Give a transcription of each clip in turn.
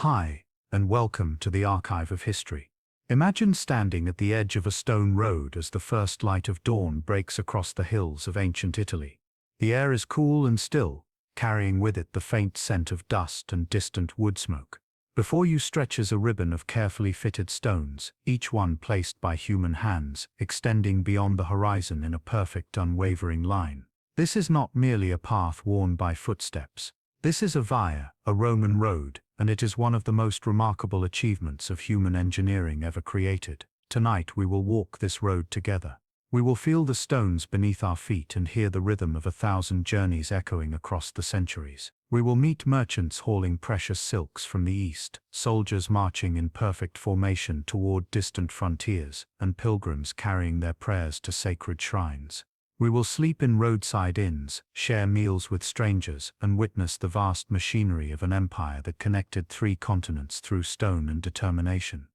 Hi, and welcome to the Archive of History. Imagine standing at the edge of a stone road as the first light of dawn breaks across the hills of ancient Italy. The air is cool and still, carrying with it the faint scent of dust and distant wood smoke. Before you stretches a ribbon of carefully fitted stones, each one placed by human hands, extending beyond the horizon in a perfect, unwavering line. This is not merely a path worn by footsteps. This is a via, a Roman road, and it is one of the most remarkable achievements of human engineering ever created. Tonight we will walk this road together. We will feel the stones beneath our feet and hear the rhythm of 1,000 journeys echoing across the centuries. We will meet merchants hauling precious silks from the east, soldiers marching in perfect formation toward distant frontiers, and pilgrims carrying their prayers to sacred shrines. We will sleep in roadside inns, share meals with strangers, and witness the vast machinery of an empire that connected 3 continents through stone and determination.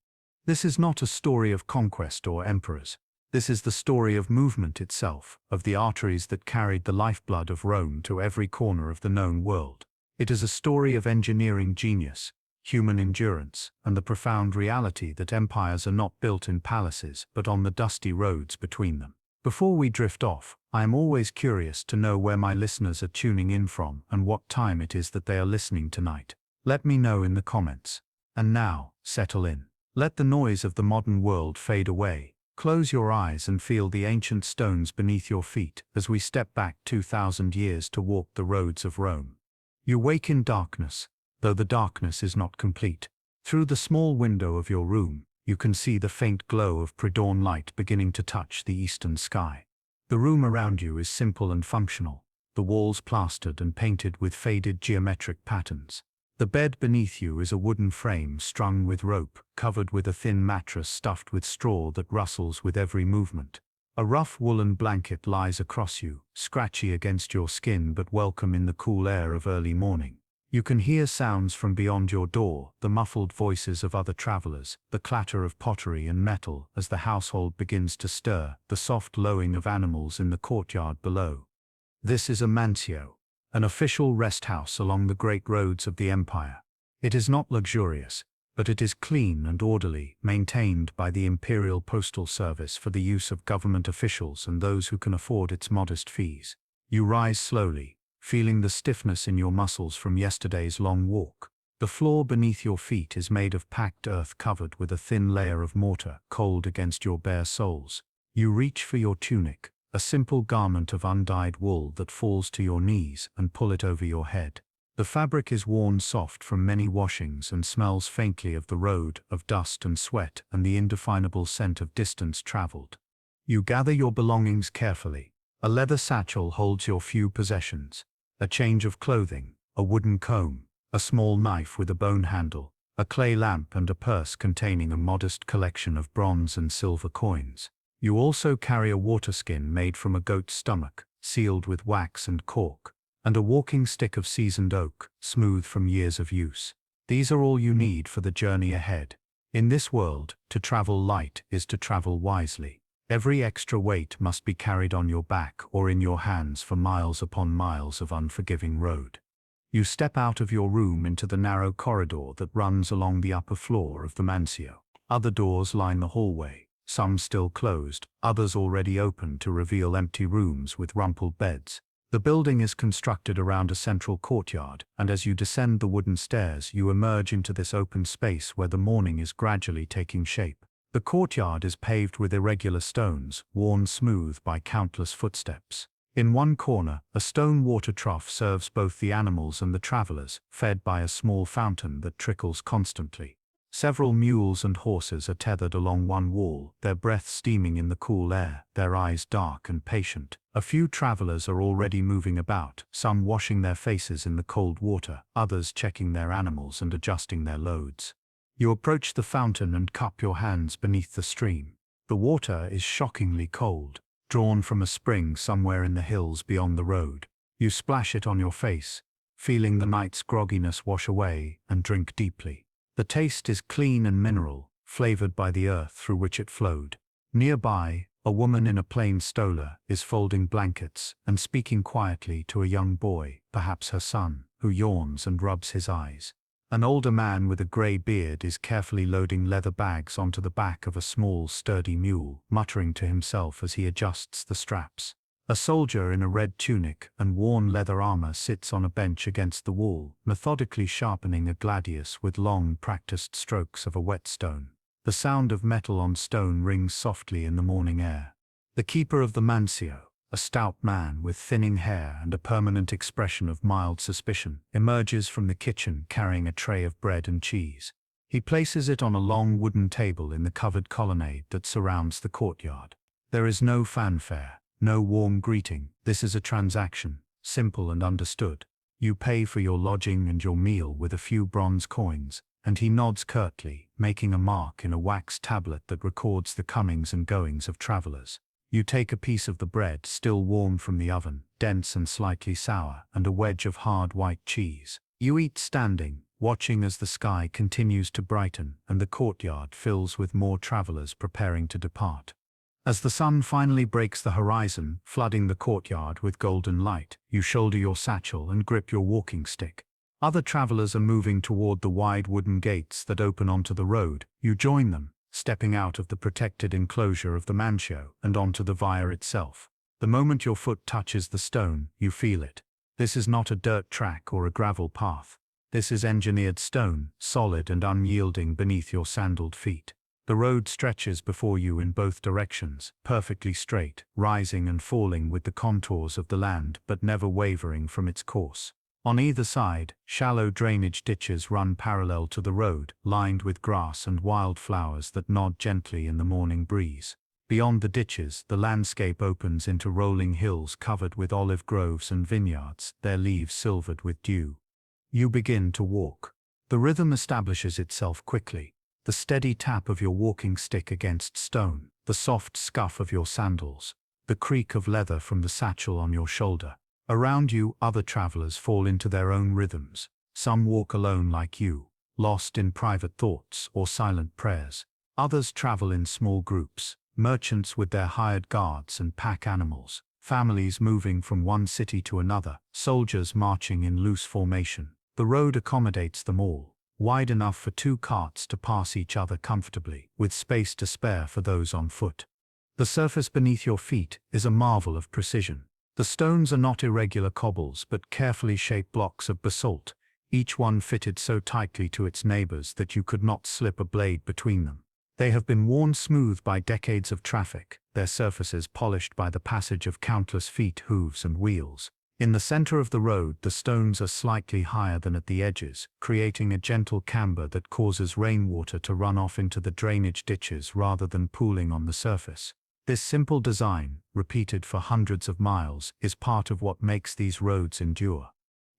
This is not a story of conquest or emperors. This is the story of movement itself, of the arteries that carried the lifeblood of Rome to every corner of the known world. It is a story of engineering genius, human endurance, and the profound reality that empires are not built in palaces but on the dusty roads between them. Before we drift off, I am always curious to know where my listeners are tuning in from and what time it is that they are listening tonight. Let me know in the comments. And now, settle in. Let the noise of the modern world fade away. Close your eyes and feel the ancient stones beneath your feet as we step back 2,000 years to walk the roads of Rome. You wake in darkness, though the darkness is not complete. Through the small window of your room, you can see the faint glow of pre-dawn light beginning to touch the eastern sky. The room around you is simple and functional, the walls plastered and painted with faded geometric patterns. The bed beneath you is a wooden frame strung with rope, covered with a thin mattress stuffed with straw that rustles with every movement. A rough woolen blanket lies across you, scratchy against your skin but welcome in the cool air of early morning. You can hear sounds from beyond your door, the muffled voices of other travelers, the clatter of pottery and metal as the household begins to stir, the soft lowing of animals in the courtyard below. This is a mansio, an official rest house along the great roads of the empire. It is not luxurious, but it is clean and orderly, maintained by the Imperial Postal Service for the use of government officials and those who can afford its modest fees. You rise slowly, feeling the stiffness in your muscles from yesterday's long walk. The floor beneath your feet is made of packed earth covered with a thin layer of mortar, cold against your bare soles. You reach for your tunic, a simple garment of undyed wool that falls to your knees, and pull it over your head. The fabric is worn soft from many washings and smells faintly of the road, of dust and sweat, and the indefinable scent of distance traveled. You gather your belongings carefully. A leather satchel holds your few possessions. A change of clothing, a wooden comb, a small knife with a bone handle, a clay lamp and a purse containing a modest collection of bronze and silver coins. You also carry a water skin made from a goat's stomach, sealed with wax and cork, and a walking stick of seasoned oak, smooth from years of use. These are all you need for the journey ahead. In this world, to travel light is to travel wisely. Every extra weight must be carried on your back or in your hands for miles upon miles of unforgiving road. You step out of your room into the narrow corridor that runs along the upper floor of the mansio. Other doors line the hallway, some still closed, others already open to reveal empty rooms with rumpled beds. The building is constructed around a central courtyard, and as you descend the wooden stairs, you emerge into this open space where the morning is gradually taking shape. The courtyard is paved with irregular stones, worn smooth by countless footsteps. In one corner, a stone water trough serves both the animals and the travelers, fed by a small fountain that trickles constantly. Several mules and horses are tethered along one wall, their breath steaming in the cool air, their eyes dark and patient. A few travelers are already moving about, some washing their faces in the cold water, others checking their animals and adjusting their loads. You approach the fountain and cup your hands beneath the stream. The water is shockingly cold, drawn from a spring somewhere in the hills beyond the road. You splash it on your face, feeling the night's grogginess wash away, and drink deeply. The taste is clean and mineral, flavored by the earth through which it flowed. Nearby, a woman in a plain stola is folding blankets and speaking quietly to a young boy, perhaps her son, who yawns and rubs his eyes. An older man with a grey beard is carefully loading leather bags onto the back of a small, sturdy mule, muttering to himself as he adjusts the straps. A soldier in a red tunic and worn leather armor sits on a bench against the wall, methodically sharpening a gladius with long, practiced strokes of a whetstone. The sound of metal on stone rings softly in the morning air. The keeper of the mansio, a stout man with thinning hair and a permanent expression of mild suspicion, emerges from the kitchen carrying a tray of bread and cheese. He places it on a long wooden table in the covered colonnade that surrounds the courtyard. There is no fanfare, no warm greeting. This is a transaction, simple and understood. You pay for your lodging and your meal with a few bronze coins, and he nods curtly, making a mark in a wax tablet that records the comings and goings of travelers. You take a piece of the bread, still warm from the oven, dense and slightly sour, and a wedge of hard white cheese. You eat standing, watching as the sky continues to brighten and the courtyard fills with more travelers preparing to depart. As the sun finally breaks the horizon, flooding the courtyard with golden light, you shoulder your satchel and grip your walking stick. Other travelers are moving toward the wide wooden gates that open onto the road. You join them, stepping out of the protected enclosure of the mansio and onto the via itself. The moment your foot touches the stone, you feel it. This is not a dirt track or a gravel path. This is engineered stone, solid and unyielding beneath your sandaled feet. The road stretches before you in both directions, perfectly straight, rising and falling with the contours of the land but never wavering from its course. On either side, shallow drainage ditches run parallel to the road, lined with grass and wildflowers that nod gently in the morning breeze. Beyond the ditches, the landscape opens into rolling hills covered with olive groves and vineyards, their leaves silvered with dew. You begin to walk. The rhythm establishes itself quickly. The steady tap of your walking stick against stone, the soft scuff of your sandals, the creak of leather from the satchel on your shoulder. Around you, other travelers fall into their own rhythms. Some walk alone like you, lost in private thoughts or silent prayers. Others travel in small groups, merchants with their hired guards and pack animals, families moving from one city to another, soldiers marching in loose formation. The road accommodates them all, wide enough for 2 carts to pass each other comfortably, with space to spare for those on foot. The surface beneath your feet is a marvel of precision. The stones are not irregular cobbles but carefully shaped blocks of basalt, each one fitted so tightly to its neighbors that you could not slip a blade between them. They have been worn smooth by decades of traffic, their surfaces polished by the passage of countless feet, hooves and wheels. In the center of the road, the stones are slightly higher than at the edges, creating a gentle camber that causes rainwater to run off into the drainage ditches rather than pooling on the surface. This simple design, repeated for hundreds of miles, is part of what makes these roads endure.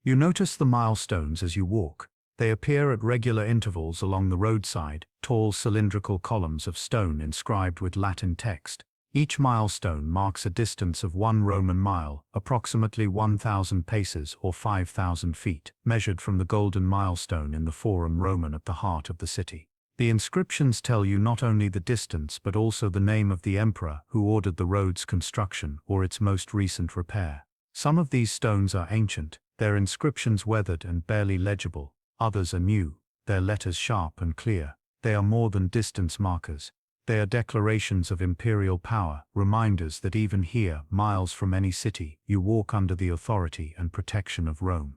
You notice the milestones as you walk. They appear at regular intervals along the roadside, tall cylindrical columns of stone inscribed with Latin text. Each milestone marks a distance of 1 Roman mile, approximately 1,000 paces or 5,000 feet, measured from the golden milestone in the Forum Roman at the heart of the city. The inscriptions tell you not only the distance but also the name of the emperor who ordered the road's construction or its most recent repair. Some of these stones are ancient, their inscriptions weathered and barely legible. Others are new, their letters sharp and clear. They are more than distance markers. They are declarations of imperial power, reminders that even here, miles from any city, you walk under the authority and protection of Rome.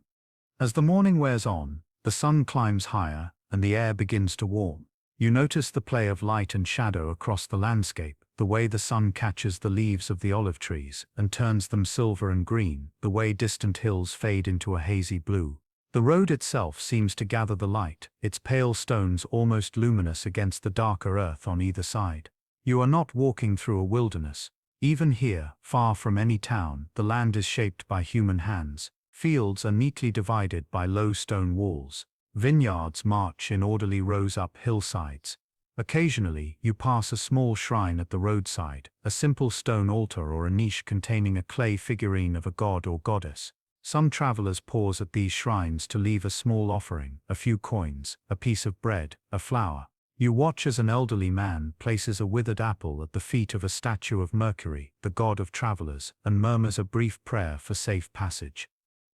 As the morning wears on, the sun climbs higher and the air begins to warm. You notice the play of light and shadow across the landscape, the way the sun catches the leaves of the olive trees and turns them silver and green, the way distant hills fade into a hazy blue. The road itself seems to gather the light, its pale stones almost luminous against the darker earth on either side. You are not walking through a wilderness. Even here, far from any town, the land is shaped by human hands. Fields are neatly divided by low stone walls. Vineyards march in orderly rows up hillsides. Occasionally, you pass a small shrine at the roadside, a simple stone altar or a niche containing a clay figurine of a god or goddess. Some travelers pause at these shrines to leave a small offering, a few coins, a piece of bread, a flower. You watch as an elderly man places a withered apple at the feet of a statue of Mercury, the god of travelers, and murmurs a brief prayer for safe passage.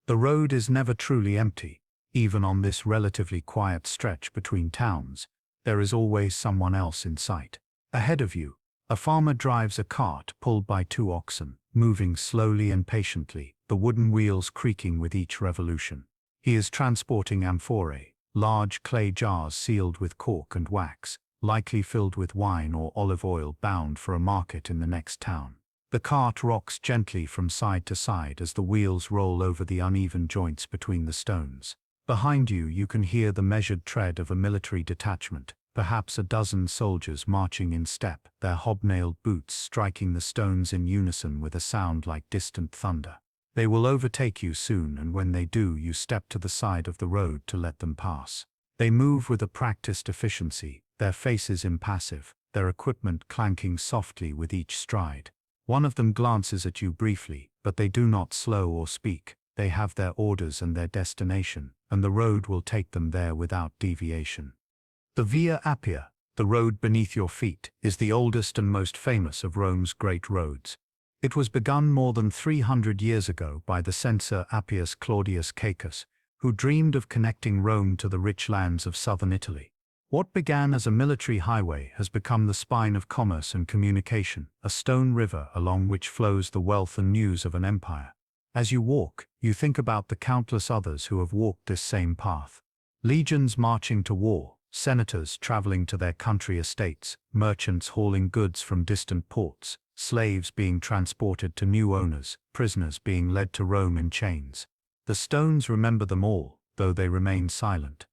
The road is never truly empty. Even on this relatively quiet stretch between towns, there is always someone else in sight. Ahead of you, a farmer drives a cart pulled by 2 oxen, moving slowly and patiently, the wooden wheels creaking with each revolution. He is transporting amphorae, large clay jars sealed with cork and wax, likely filled with wine or olive oil bound for a market in the next town. The cart rocks gently from side to side as the wheels roll over the uneven joints between the stones. Behind you, you can hear the measured tread of a military detachment, perhaps a dozen soldiers marching in step, their hobnailed boots striking the stones in unison with a sound like distant thunder. They will overtake you soon, and when they do, you step to the side of the road to let them pass. They move with a practiced efficiency, their faces impassive, their equipment clanking softly with each stride. One of them glances at you briefly, but they do not slow or speak. They have their orders and their destination, and the road will take them there without deviation. The Via Appia, the road beneath your feet, is the oldest and most famous of Rome's great roads. It was begun more than 300 years ago by the censor Appius Claudius Caecus, who dreamed of connecting Rome to the rich lands of southern Italy. What began as a military highway has become the spine of commerce and communication, a stone river along which flows the wealth and news of an empire. As you walk, you think about the countless others who have walked this same path. Legions marching to war, senators traveling to their country estates, merchants hauling goods from distant ports, slaves being transported to new owners, prisoners being led to Rome in chains. The stones remember them all, though they remain silent.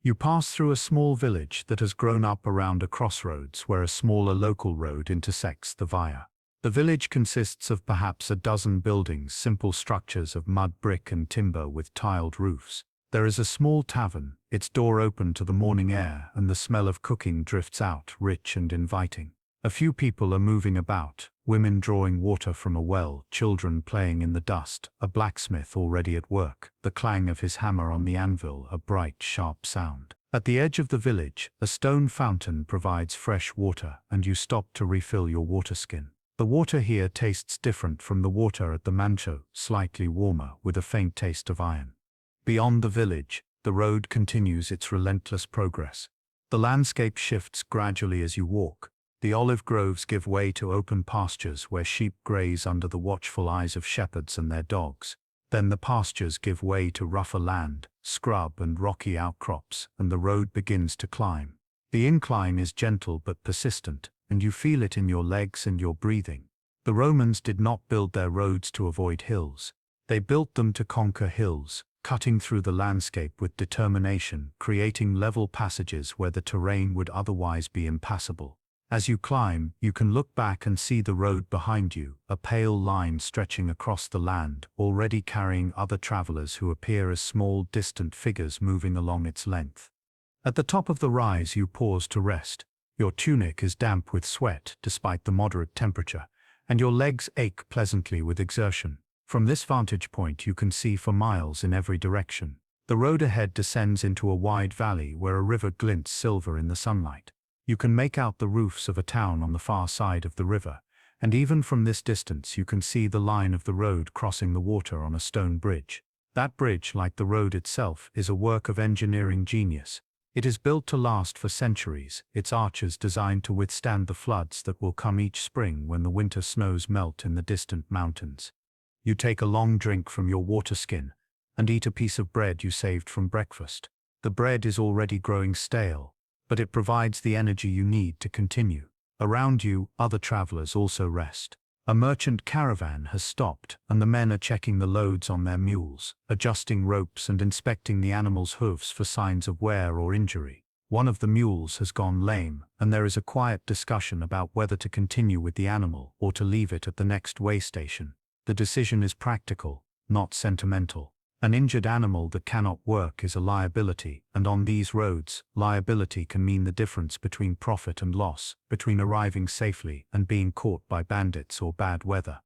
You pass through a small village that has grown up around a crossroads where a smaller local road intersects the via. The village consists of perhaps a dozen buildings, simple structures of mud, brick and timber with tiled roofs. There is a small tavern, its door open to the morning air, and the smell of cooking drifts out, rich and inviting. A few people are moving about, women drawing water from a well, children playing in the dust, a blacksmith already at work, the clang of his hammer on the anvil, a bright, sharp sound. At the edge of the village, a stone fountain provides fresh water, and you stop to refill your water skin. The water here tastes different from the water at the Mancho, slightly warmer, with a faint taste of iron. Beyond the village, the road continues its relentless progress. The landscape shifts gradually as you walk. The olive groves give way to open pastures where sheep graze under the watchful eyes of shepherds and their dogs. Then the pastures give way to rougher land, scrub and rocky outcrops, and the road begins to climb. The incline is gentle but persistent, and you feel it in your legs and your breathing. The Romans did not build their roads to avoid hills. They built them to conquer hills, cutting through the landscape with determination, creating level passages where the terrain would otherwise be impassable. As you climb, you can look back and see the road behind you, a pale line stretching across the land, already carrying other travelers who appear as small, distant figures moving along its length. At the top of the rise, you pause to rest. Your tunic is damp with sweat, despite the moderate temperature, and your legs ache pleasantly with exertion. From this vantage point, you can see for miles in every direction. The road ahead descends into a wide valley where a river glints silver in the sunlight. You can make out the roofs of a town on the far side of the river, and even from this distance you can see the line of the road crossing the water on a stone bridge. That bridge, like the road itself, is a work of engineering genius. It is built to last for centuries, its arches designed to withstand the floods that will come each spring when the winter snows melt in the distant mountains. You take a long drink from your water skin, and eat a piece of bread you saved from breakfast. The bread is already growing stale, but it provides the energy you need to continue. Around you, other travelers also rest. A merchant caravan has stopped, and the men are checking the loads on their mules, adjusting ropes and inspecting the animal's hooves for signs of wear or injury. One of the mules has gone lame, and there is a quiet discussion about whether to continue with the animal or to leave it at the next way station. The decision is practical, not sentimental. An injured animal that cannot work is a liability, and on these roads, liability can mean the difference between profit and loss, between arriving safely and being caught by bandits or bad weather.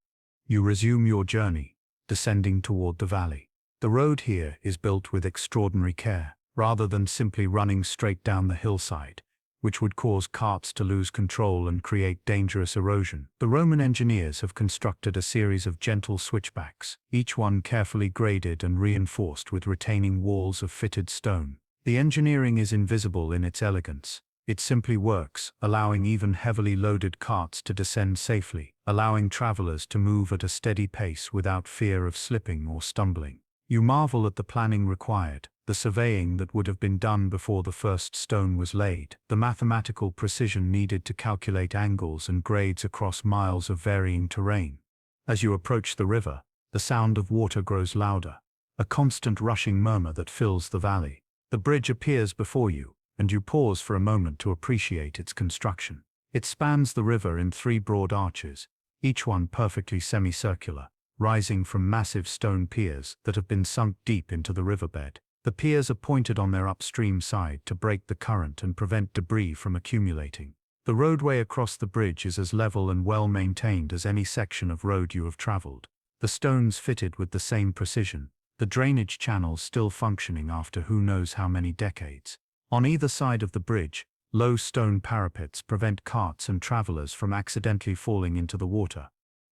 You resume your journey, descending toward the valley. The road here is built with extraordinary care, rather than simply running straight down the hillside. which would cause carts to lose control and create dangerous erosion. The Roman engineers have constructed a series of gentle switchbacks, each one carefully graded and reinforced with retaining walls of fitted stone. The engineering is invisible in its elegance. It simply works, allowing even heavily loaded carts to descend safely, allowing travelers to move at a steady pace without fear of slipping or stumbling. You marvel at the planning required, the surveying that would have been done before the first stone was laid, the mathematical precision needed to calculate angles and grades across miles of varying terrain. As you approach the river, the sound of water grows louder, a constant rushing murmur that fills the valley. The bridge appears before you, and you pause for a moment to appreciate its construction. It spans the river in 3 broad arches, each one perfectly semicircular, rising from massive stone piers that have been sunk deep into the riverbed. The piers are pointed on their upstream side to break the current and prevent debris from accumulating. The roadway across the bridge is as level and well maintained as any section of road you have traveled. The stones fitted with the same precision, the drainage channels still functioning after who knows how many decades. On either side of the bridge, low stone parapets prevent carts and travelers from accidentally falling into the water.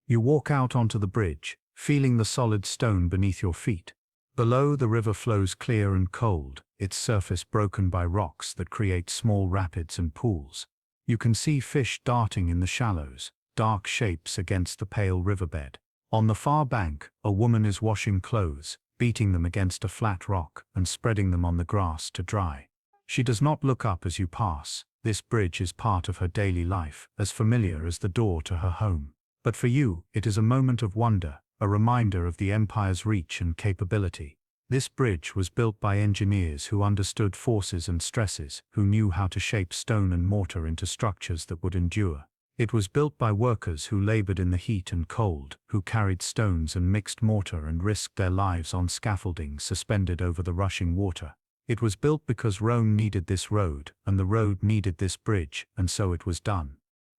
You walk out onto the bridge, feeling the solid stone beneath your feet. Below, the river flows clear and cold, its surface broken by rocks that create small rapids and pools. You can see fish darting in the shallows, dark shapes against the pale riverbed. On the far bank, a woman is washing clothes, beating them against a flat rock and spreading them on the grass to dry. She does not look up as you pass. This bridge is part of her daily life, as familiar as the door to her home. But for you, it is a moment of wonder, a reminder of the empire's reach and capability. This bridge was built by engineers who understood forces and stresses, who knew how to shape stone and mortar into structures that would endure. It was built by workers who labored in the heat and cold, who carried stones and mixed mortar and risked their lives on scaffolding suspended over the rushing water. It was built because Rome needed this road, and the road needed this bridge, and so it was done.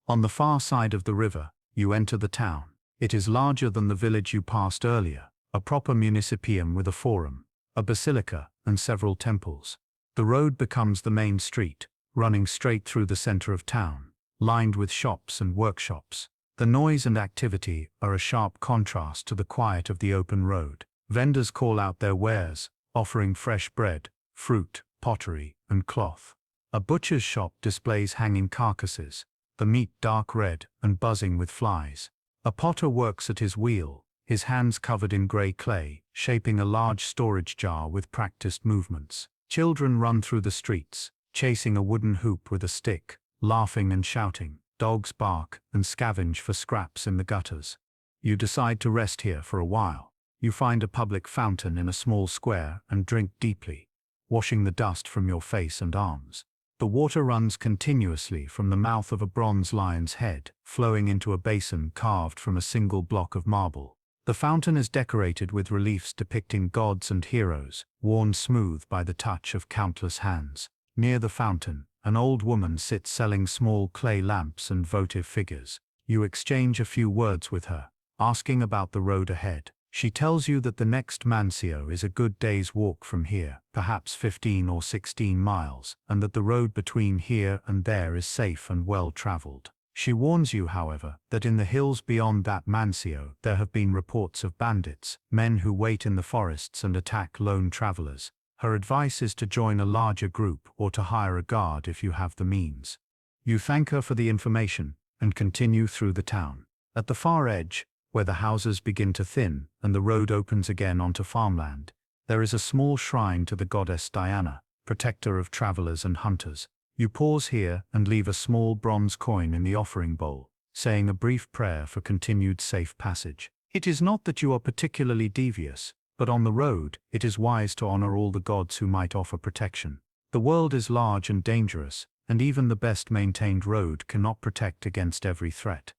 On the far side of the river, you enter the town. It is larger than the village you passed earlier, a proper municipium with a forum, a basilica, and several temples. The road becomes the main street, running straight through the center of town, lined with shops and workshops. The noise and activity are a sharp contrast to the quiet of the open road. Vendors call out their wares, offering fresh bread, fruit, pottery, and cloth. A butcher's shop displays hanging carcasses, the meat dark red and buzzing with flies. A potter works at his wheel, his hands covered in grey clay, shaping a large storage jar with practiced movements. Children run through the streets, chasing a wooden hoop with a stick, laughing and shouting. Dogs bark and scavenge for scraps in the gutters. You decide to rest here for a while. You find a public fountain in a small square and drink deeply, washing the dust from your face and arms. The water runs continuously from the mouth of a bronze lion's head, flowing into a basin carved from a single block of marble. The fountain is decorated with reliefs depicting gods and heroes, worn smooth by the touch of countless hands. Near the fountain, an old woman sits selling small clay lamps and votive figures. You exchange a few words with her, asking about the road ahead. She tells you that the next Mancio is a good day's walk from here, perhaps 15 or 16 miles, and that the road between here and there is safe and well traveled. She warns you, however, that in the hills beyond that Mancio there have been reports of bandits, men who wait in the forests and attack lone travelers. Her advice is to join a larger group or to hire a guard if you have the means. You thank her for the information and continue through the town. At the far edge, where the houses begin to thin and the road opens again onto farmland, there is a small shrine to the goddess Diana, protector of travelers and hunters. You pause here and leave a small bronze coin in the offering bowl, saying a brief prayer for continued safe passage. It is not that you are particularly devious, but on the road, it is wise to honor all the gods who might offer protection. The world is large and dangerous, and even the best maintained road cannot protect against every threat.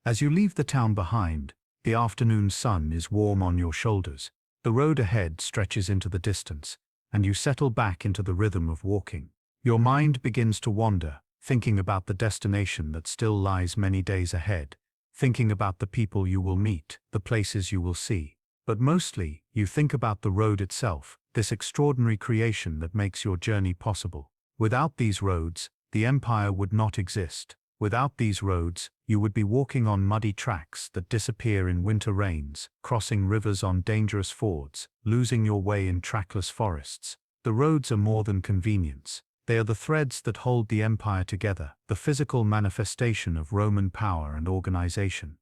As you leave the town behind, the afternoon sun is warm on your shoulders. The road ahead stretches into the distance, and you settle back into the rhythm of walking. Your mind begins to wander, thinking about the destination that still lies many days ahead, thinking about the people you will meet, the places you will see. But mostly, you think about the road itself, this extraordinary creation that makes your journey possible. Without these roads, the empire would not exist. Without these roads, you would be walking on muddy tracks that disappear in winter rains, crossing rivers on dangerous fords, losing your way in trackless forests. The roads are more than convenience. They are the threads that hold the empire together, the physical manifestation of Roman power and organization.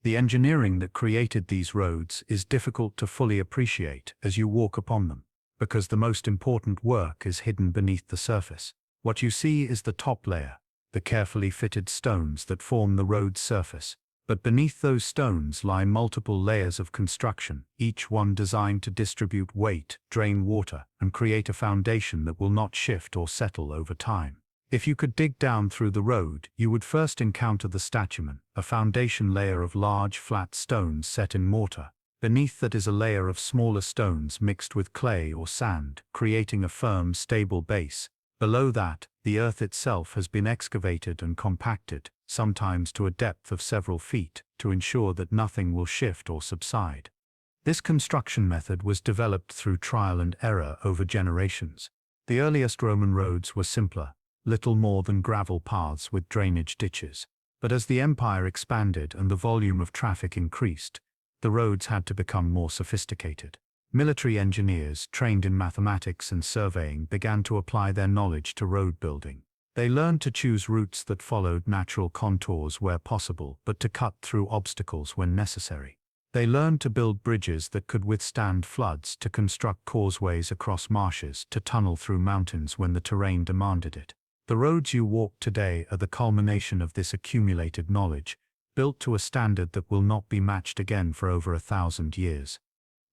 The engineering that created these roads is difficult to fully appreciate as you walk upon them, because the most important work is hidden beneath the surface. What you see is the top layer, the carefully fitted stones that form the road's surface. But beneath those stones lie multiple layers of construction, each one designed to distribute weight, drain water, and create a foundation that will not shift or settle over time. If you could dig down through the road, you would first encounter the statumen, a foundation layer of large, flat stones set in mortar. Beneath that is a layer of smaller stones mixed with clay or sand, creating a firm, stable base. Below that, the earth itself has been excavated and compacted, sometimes to a depth of several feet, to ensure that nothing will shift or subside. This construction method was developed through trial and error over generations. The earliest Roman roads were simpler, little more than gravel paths with drainage ditches. But as the empire expanded and the volume of traffic increased, the roads had to become more sophisticated. Military engineers, trained in mathematics and surveying, began to apply their knowledge to road building. They learned to choose routes that followed natural contours where possible, but to cut through obstacles when necessary. They learned to build bridges that could withstand floods, to construct causeways across marshes, to tunnel through mountains when the terrain demanded it. The roads you walk today are the culmination of this accumulated knowledge, built to a standard that will not be matched again for over 1,000 years.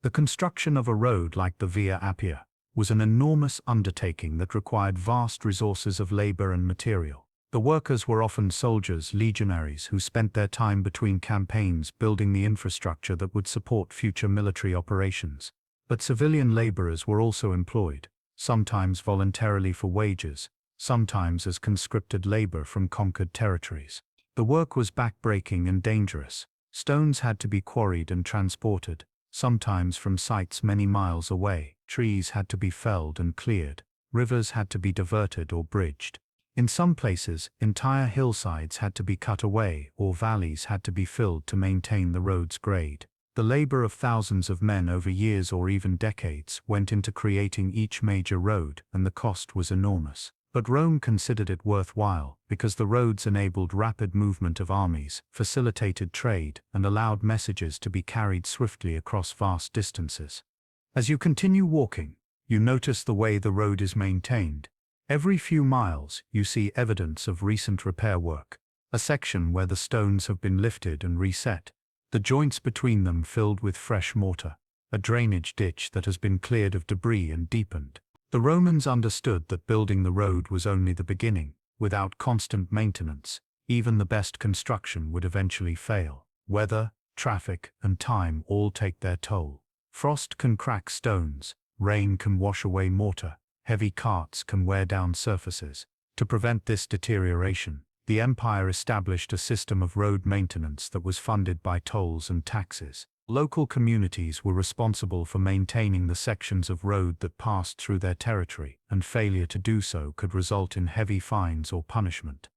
The construction of a road like the Via Appia was an enormous undertaking that required vast resources of labor and material. The workers were often soldiers, legionaries, who spent their time between campaigns building the infrastructure that would support future military operations. But civilian laborers were also employed, sometimes voluntarily for wages, sometimes as conscripted labor from conquered territories. The work was back-breaking and dangerous. Stones had to be quarried and transported, sometimes from sites many miles away. Trees had to be felled and cleared. Rivers had to be diverted or bridged. In some places, entire hillsides had to be cut away, or valleys had to be filled to maintain the road's grade. The labor of thousands of men over years or even decades went into creating each major road, and the cost was enormous. But Rome considered it worthwhile, because the roads enabled rapid movement of armies, facilitated trade, and allowed messages to be carried swiftly across vast distances. As you continue walking, you notice the way the road is maintained. Every few miles, you see evidence of recent repair work, a section where the stones have been lifted and reset, the joints between them filled with fresh mortar, a drainage ditch that has been cleared of debris and deepened. The Romans understood that building the road was only the beginning. Without constant maintenance, even the best construction would eventually fail. Weather, traffic, and time all take their toll. Frost can crack stones, rain can wash away mortar, heavy carts can wear down surfaces. To prevent this deterioration, the empire established a system of road maintenance that was funded by tolls and taxes. Local communities were responsible for maintaining the sections of road that passed through their territory, and failure to do so could result in heavy fines or punishment.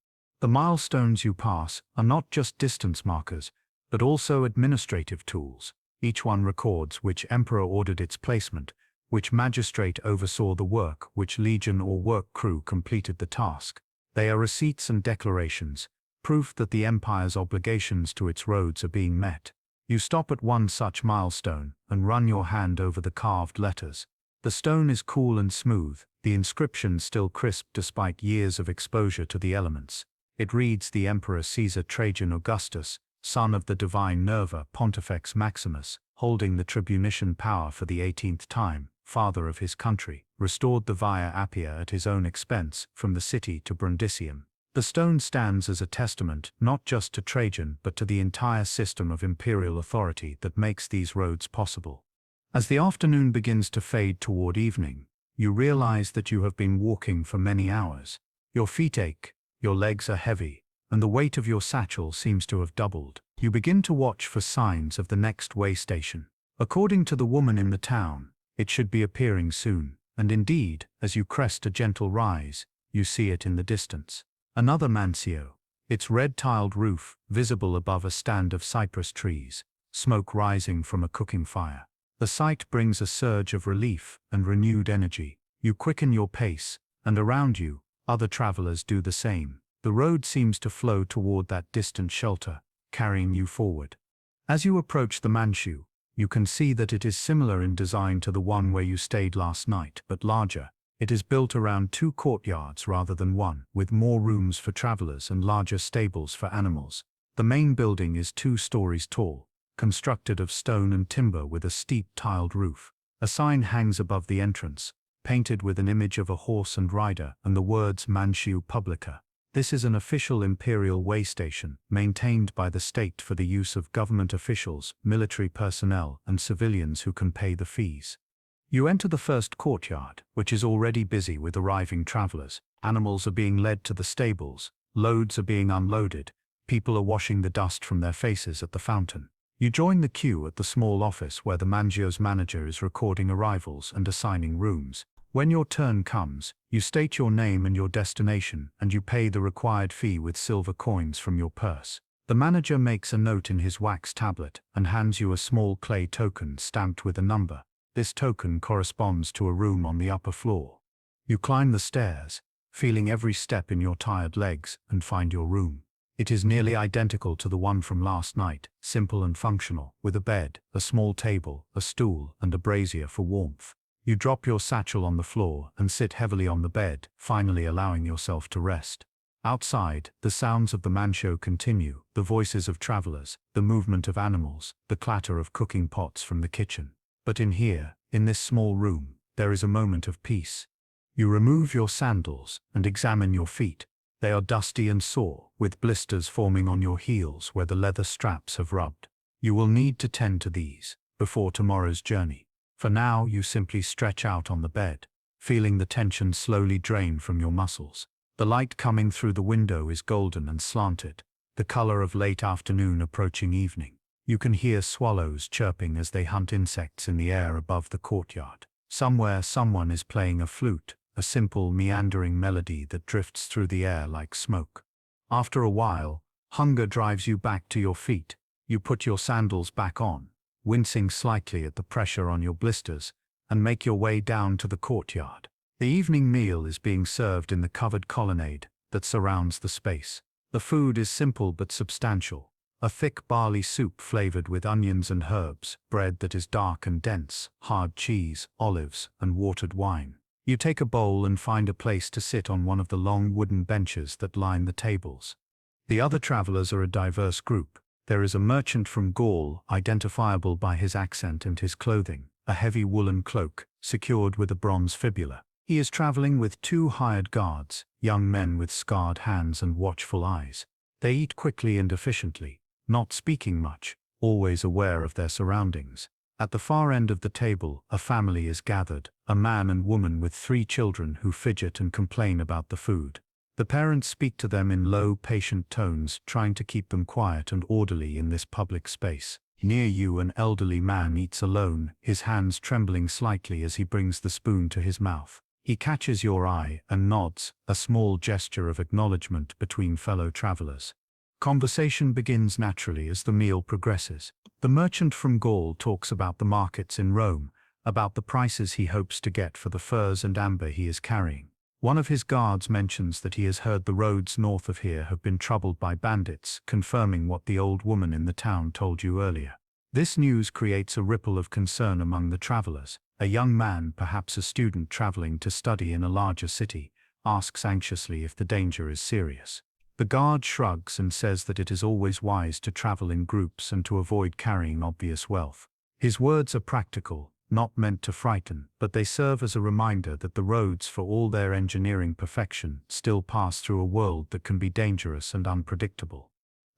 The milestones you pass are not just distance markers, but also administrative tools. Each one records which emperor ordered its placement, which magistrate oversaw the work, which legion or work crew completed the task. They are receipts and declarations, proof that the empire's obligations to its roads are being met. You stop at one such milestone and run your hand over the carved letters. The stone is cool and smooth, the inscription still crisp despite years of exposure to the elements. It reads: the Emperor Caesar Trajan Augustus, son of the divine Nerva Pontifex Maximus, holding the tribunician power for the 18th time, father of his country, restored the Via Appia at his own expense from the city to Brundisium. The stone stands as a testament not just to Trajan but to the entire system of imperial authority that makes these roads possible. As the afternoon begins to fade toward evening, you realize that you have been walking for many hours. Your feet ache, your legs are heavy, and the weight of your satchel seems to have doubled. You begin to watch for signs of the next way station. According to the woman in the town, it should be appearing soon, and indeed, as you crest a gentle rise, you see it in the distance. Another mansio, its red-tiled roof visible above a stand of cypress trees, smoke rising from a cooking fire. The sight brings a surge of relief and renewed energy. You quicken your pace, and around you, other travelers do the same. The road seems to flow toward that distant shelter, carrying you forward. As you approach the mansion, you can see that it is similar in design to the one where you stayed last night, but larger. It is built around 2 courtyards rather than one, with more rooms for travelers and larger stables for animals. The main building is 2 stories tall, constructed of stone and timber with a steep tiled roof. A sign hangs above the entrance, painted with an image of a horse and rider and the words Mansiu Publica. This is an official imperial way station, maintained by the state for the use of government officials, military personnel, and civilians who can pay the fees. You enter the first courtyard, which is already busy with arriving travelers. Animals are being led to the stables, loads are being unloaded, people are washing the dust from their faces at the fountain. You join the queue at the small office where the Mangio's manager is recording arrivals and assigning rooms. When your turn comes, you state your name and your destination, and you pay the required fee with silver coins from your purse. The manager makes a note in his wax tablet and hands you a small clay token stamped with a number. This token corresponds to a room on the upper floor. You climb the stairs, feeling every step in your tired legs, and find your room. It is nearly identical to the one from last night, simple and functional, with a bed, a small table, a stool, and a brazier for warmth. You drop your satchel on the floor and sit heavily on the bed, finally allowing yourself to rest. Outside, the sounds of the mansion continue, the voices of travelers, the movement of animals, the clatter of cooking pots from the kitchen. But in here, in this small room, there is a moment of peace. You remove your sandals and examine your feet. They are dusty and sore, with blisters forming on your heels where the leather straps have rubbed. You will need to tend to these before tomorrow's journey. For now, you simply stretch out on the bed, feeling the tension slowly drain from your muscles. The light coming through the window is golden and slanted, the color of late afternoon approaching evening. You can hear swallows chirping as they hunt insects in the air above the courtyard. Somewhere someone is playing a flute, a simple meandering melody that drifts through the air like smoke. After a while, hunger drives you back to your feet. You put your sandals back on, wincing slightly at the pressure on your blisters, and make your way down to the courtyard. The evening meal is being served in the covered colonnade that surrounds the space. The food is simple but substantial. A thick barley soup flavored with onions and herbs, bread that is dark and dense, hard cheese, olives, and watered wine. You take a bowl and find a place to sit on one of the long wooden benches that line the tables. The other travelers are a diverse group. There is a merchant from Gaul, identifiable by his accent and his clothing, a heavy woolen cloak, secured with a bronze fibula. He is traveling with 2 hired guards, young men with scarred hands and watchful eyes. They eat quickly and efficiently, not speaking much, always aware of their surroundings. At the far end of the table, a family is gathered, a man and woman with 3 children who fidget and complain about the food. The parents speak to them in low, patient tones, trying to keep them quiet and orderly in this public space. Near you, an elderly man eats alone, his hands trembling slightly as he brings the spoon to his mouth. He catches your eye and nods, a small gesture of acknowledgement between fellow travelers. Conversation begins naturally as the meal progresses. The merchant from Gaul talks about the markets in Rome, about the prices he hopes to get for the furs and amber he is carrying. One of his guards mentions that he has heard the roads north of here have been troubled by bandits, confirming what the old woman in the town told you earlier. This news creates a ripple of concern among the travelers. A young man, perhaps a student traveling to study in a larger city, asks anxiously if the danger is serious. The guard shrugs and says that it is always wise to travel in groups and to avoid carrying obvious wealth. His words are practical, not meant to frighten, but they serve as a reminder that the roads, for all their engineering perfection, still pass through a world that can be dangerous and unpredictable.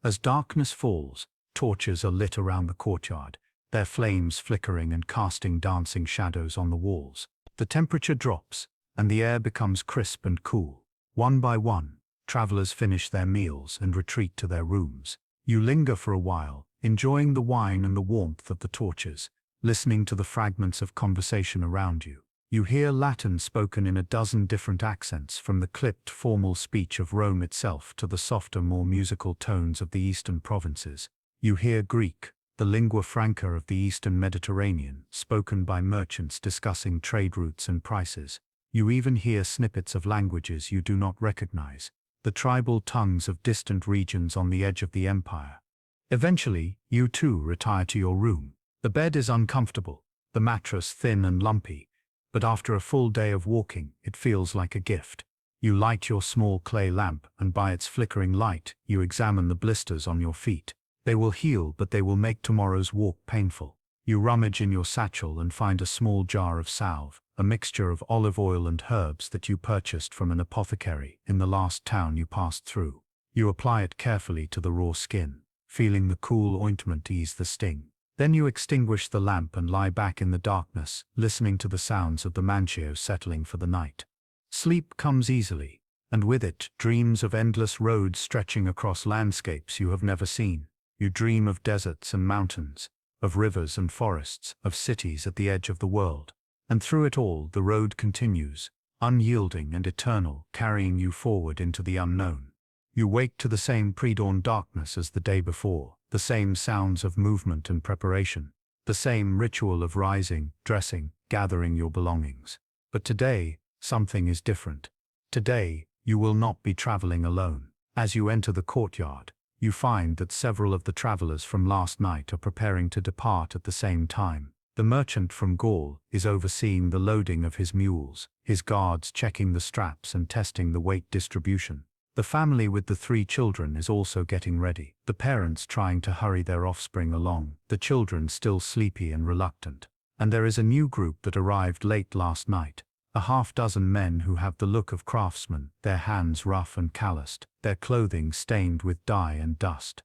As darkness falls, torches are lit around the courtyard, their flames flickering and casting dancing shadows on the walls. The temperature drops, and the air becomes crisp and cool. One by one, travelers finish their meals and retreat to their rooms. You linger for a while, enjoying the wine and the warmth of the torches, listening to the fragments of conversation around you. You hear Latin spoken in a dozen different accents, from the clipped formal speech of Rome itself to the softer, more musical tones of the eastern provinces. You hear Greek, the lingua franca of the eastern Mediterranean, spoken by merchants discussing trade routes and prices. You even hear snippets of languages you do not recognize, the tribal tongues of distant regions on the edge of the empire. Eventually, you too retire to your room. The bed is uncomfortable, the mattress thin and lumpy, but after a full day of walking, it feels like a gift. You light your small clay lamp, and by its flickering light, you examine the blisters on your feet. They will heal, but they will make tomorrow's walk painful. You rummage in your satchel and find a small jar of salve, a mixture of olive oil and herbs that you purchased from an apothecary in the last town you passed through. You apply it carefully to the raw skin, feeling the cool ointment ease the sting. Then you extinguish the lamp and lie back in the darkness, listening to the sounds of the mancio settling for the night. Sleep comes easily, and with it, dreams of endless roads stretching across landscapes you have never seen. You dream of deserts and mountains, of rivers and forests, of cities at the edge of the world. And through it all, the road continues, unyielding and eternal, carrying you forward into the unknown. You wake to the same pre-dawn darkness as the day before, the same sounds of movement and preparation, the same ritual of rising, dressing, gathering your belongings. But today, something is different. Today, you will not be traveling alone. As you enter the courtyard, you find that several of the travelers from last night are preparing to depart at the same time. The merchant from Gaul is overseeing the loading of his mules, his guards checking the straps and testing the weight distribution. The family with the 3 children is also getting ready, the parents trying to hurry their offspring along, the children still sleepy and reluctant. And there is a new group that arrived late last night, a half-dozen men who have the look of craftsmen, their hands rough and calloused, their clothing stained with dye and dust.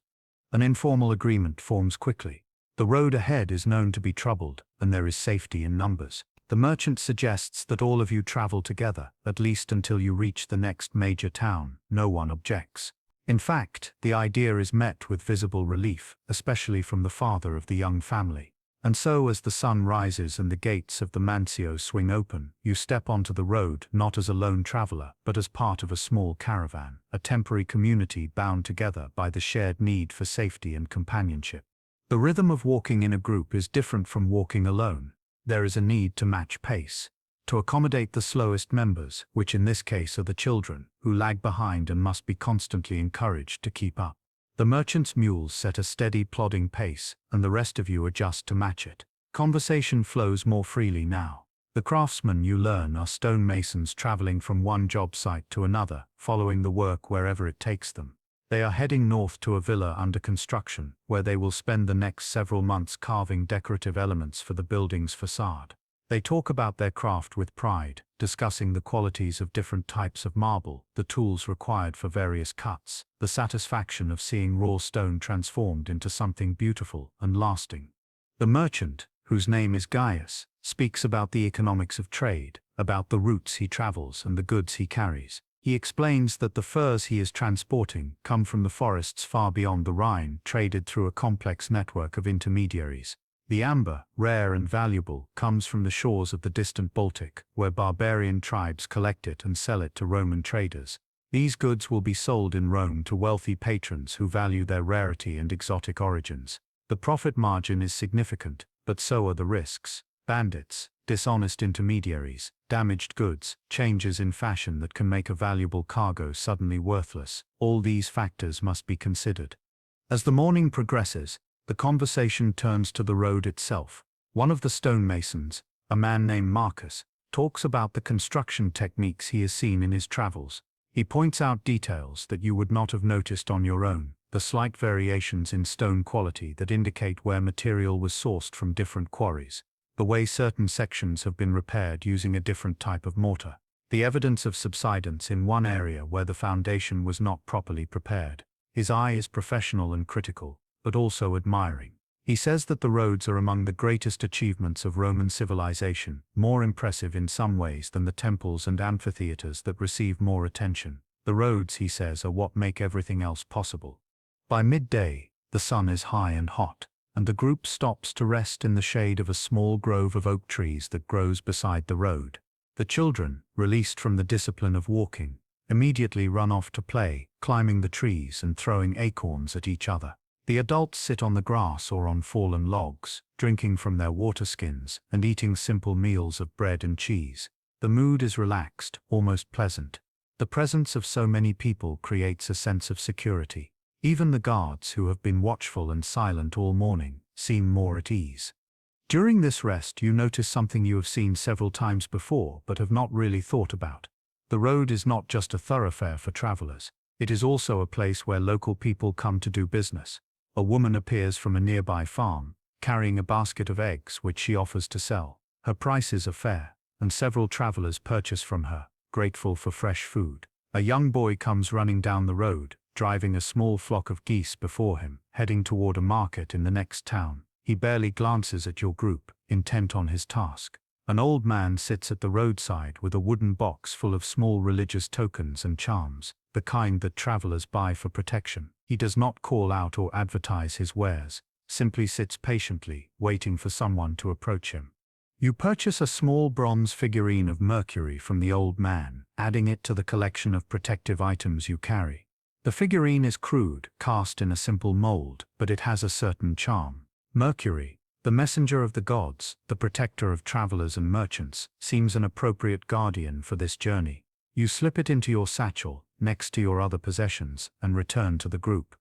An informal agreement forms quickly. The road ahead is known to be troubled, and there is safety in numbers. The merchant suggests that all of you travel together, at least until you reach the next major town. No one objects. In fact, the idea is met with visible relief, especially from the father of the young family. And so as the sun rises and the gates of the Mancio swing open, you step onto the road not as a lone traveler, but as part of a small caravan, a temporary community bound together by the shared need for safety and companionship. The rhythm of walking in a group is different from walking alone. There is a need to match pace, to accommodate the slowest members, which in this case are the children, who lag behind and must be constantly encouraged to keep up. The merchant's mules set a steady, plodding pace, and the rest of you adjust to match it. Conversation flows more freely now. The craftsmen, you learn, are stonemasons traveling from one job site to another, following the work wherever it takes them. They are heading north to a villa under construction, where they will spend the next several months carving decorative elements for the building's facade. They talk about their craft with pride, discussing the qualities of different types of marble, the tools required for various cuts, the satisfaction of seeing raw stone transformed into something beautiful and lasting. The merchant, whose name is Gaius, speaks about the economics of trade, about the routes he travels and the goods he carries. He explains that the furs he is transporting come from the forests far beyond the Rhine, traded through a complex network of intermediaries. The amber, rare and valuable, comes from the shores of the distant Baltic, where barbarian tribes collect it and sell it to Roman traders. These goods will be sold in Rome to wealthy patrons who value their rarity and exotic origins. The profit margin is significant, but so are the risks. Bandits, dishonest intermediaries, damaged goods, changes in fashion that can make a valuable cargo suddenly worthless. All these factors must be considered. As the morning progresses, the conversation turns to the road itself. One of the stonemasons, a man named Marcus, talks about the construction techniques he has seen in his travels. He points out details that you would not have noticed on your own, the slight variations in stone quality that indicate where material was sourced from different quarries, the way certain sections have been repaired using a different type of mortar, the evidence of subsidence in one area where the foundation was not properly prepared. His eye is professional and critical, but also admiring. He says that the roads are among the greatest achievements of Roman civilization, more impressive in some ways than the temples and amphitheaters that receive more attention. The roads, he says, are what make everything else possible. By midday, the sun is high and hot, and the group stops to rest in the shade of a small grove of oak trees that grows beside the road. The children, released from the discipline of walking, immediately run off to play, climbing the trees and throwing acorns at each other. The adults sit on the grass or on fallen logs, drinking from their water skins and eating simple meals of bread and cheese. The mood is relaxed, almost pleasant. The presence of so many people creates a sense of security. Even the guards, who have been watchful and silent all morning, seem more at ease. During this rest, you notice something you have seen several times before but have not really thought about. The road is not just a thoroughfare for travelers. It is also a place where local people come to do business. A woman appears from a nearby farm, carrying a basket of eggs which she offers to sell. Her prices are fair, and several travelers purchase from her, grateful for fresh food. A young boy comes running down the road, driving a small flock of geese before him, heading toward a market in the next town. He barely glances at your group, intent on his task. An old man sits at the roadside with a wooden box full of small religious tokens and charms, the kind that travelers buy for protection. He does not call out or advertise his wares, simply sits patiently, waiting for someone to approach him. You purchase a small bronze figurine of Mercury from the old man, adding it to the collection of protective items you carry. The figurine is crude, cast in a simple mold, but it has a certain charm. Mercury, the messenger of the gods, the protector of travelers and merchants, seems an appropriate guardian for this journey. You slip it into your satchel, next to your other possessions, and return to the group.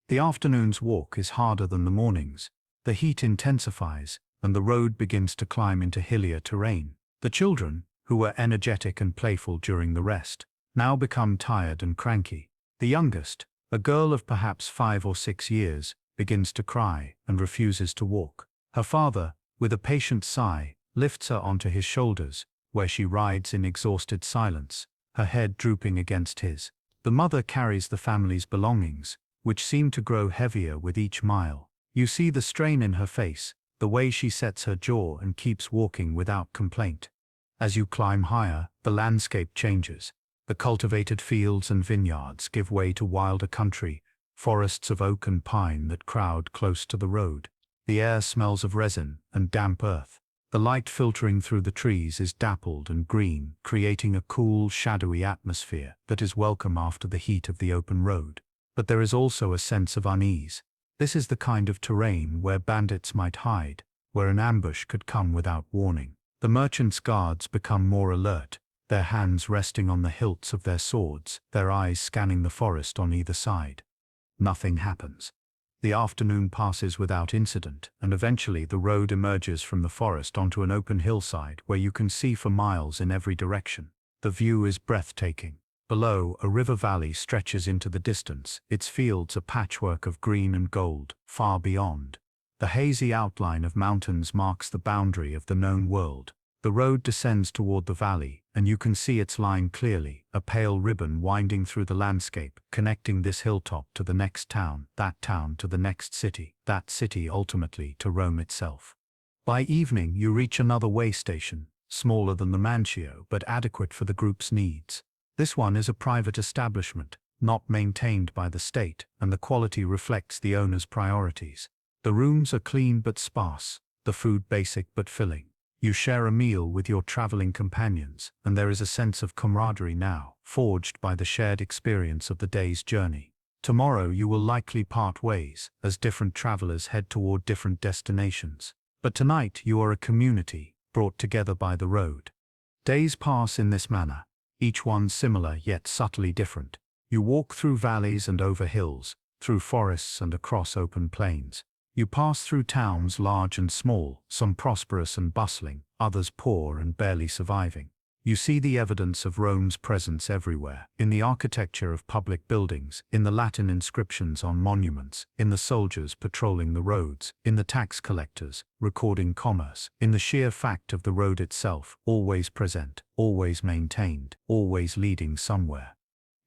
The afternoon's walk is harder than the morning's. The heat intensifies, and the road begins to climb into hillier terrain. The children, who were energetic and playful during the rest, now become tired and cranky. The youngest, a girl of perhaps 5 or 6 years, begins to cry and refuses to walk. Her father, with a patient sigh, lifts her onto his shoulders, where she rides in exhausted silence, her head drooping against his. The mother carries the family's belongings, which seem to grow heavier with each mile. You see the strain in her face, the way she sets her jaw and keeps walking without complaint. As you climb higher, the landscape changes. The cultivated fields and vineyards give way to wilder country, forests of oak and pine that crowd close to the road. The air smells of resin and damp earth. The light filtering through the trees is dappled and green, creating a cool, shadowy atmosphere that is welcome after the heat of the open road. But there is also a sense of unease. This is the kind of terrain where bandits might hide, where an ambush could come without warning. The merchants' guards become more alert, their hands resting on the hilts of their swords, their eyes scanning the forest on either side. Nothing happens. The afternoon passes without incident, and eventually the road emerges from the forest onto an open hillside where you can see for miles in every direction. The view is breathtaking. Below, a river valley stretches into the distance, its fields a patchwork of green and gold. Far beyond, the hazy outline of mountains marks the boundary of the known world. The road descends toward the valley, and you can see its line clearly, a pale ribbon winding through the landscape, connecting this hilltop to the next town, that town to the next city, that city ultimately to Rome itself. By evening, you reach another way station, smaller than the Mancio but adequate for the group's needs. This one is a private establishment, not maintained by the state, and the quality reflects the owner's priorities. The rooms are clean but sparse, the food basic but filling. You share a meal with your traveling companions, and there is a sense of camaraderie now, forged by the shared experience of the day's journey. Tomorrow you will likely part ways, as different travelers head toward different destinations. But tonight you are a community, brought together by the road. Days pass in this manner, each one similar yet subtly different. You walk through valleys and over hills, through forests and across open plains. You pass through towns large and small, some prosperous and bustling, others poor and barely surviving. You see the evidence of Rome's presence everywhere, in the architecture of public buildings, in the Latin inscriptions on monuments, in the soldiers patrolling the roads, in the tax collectors, recording commerce, in the sheer fact of the road itself, always present, always maintained, always leading somewhere.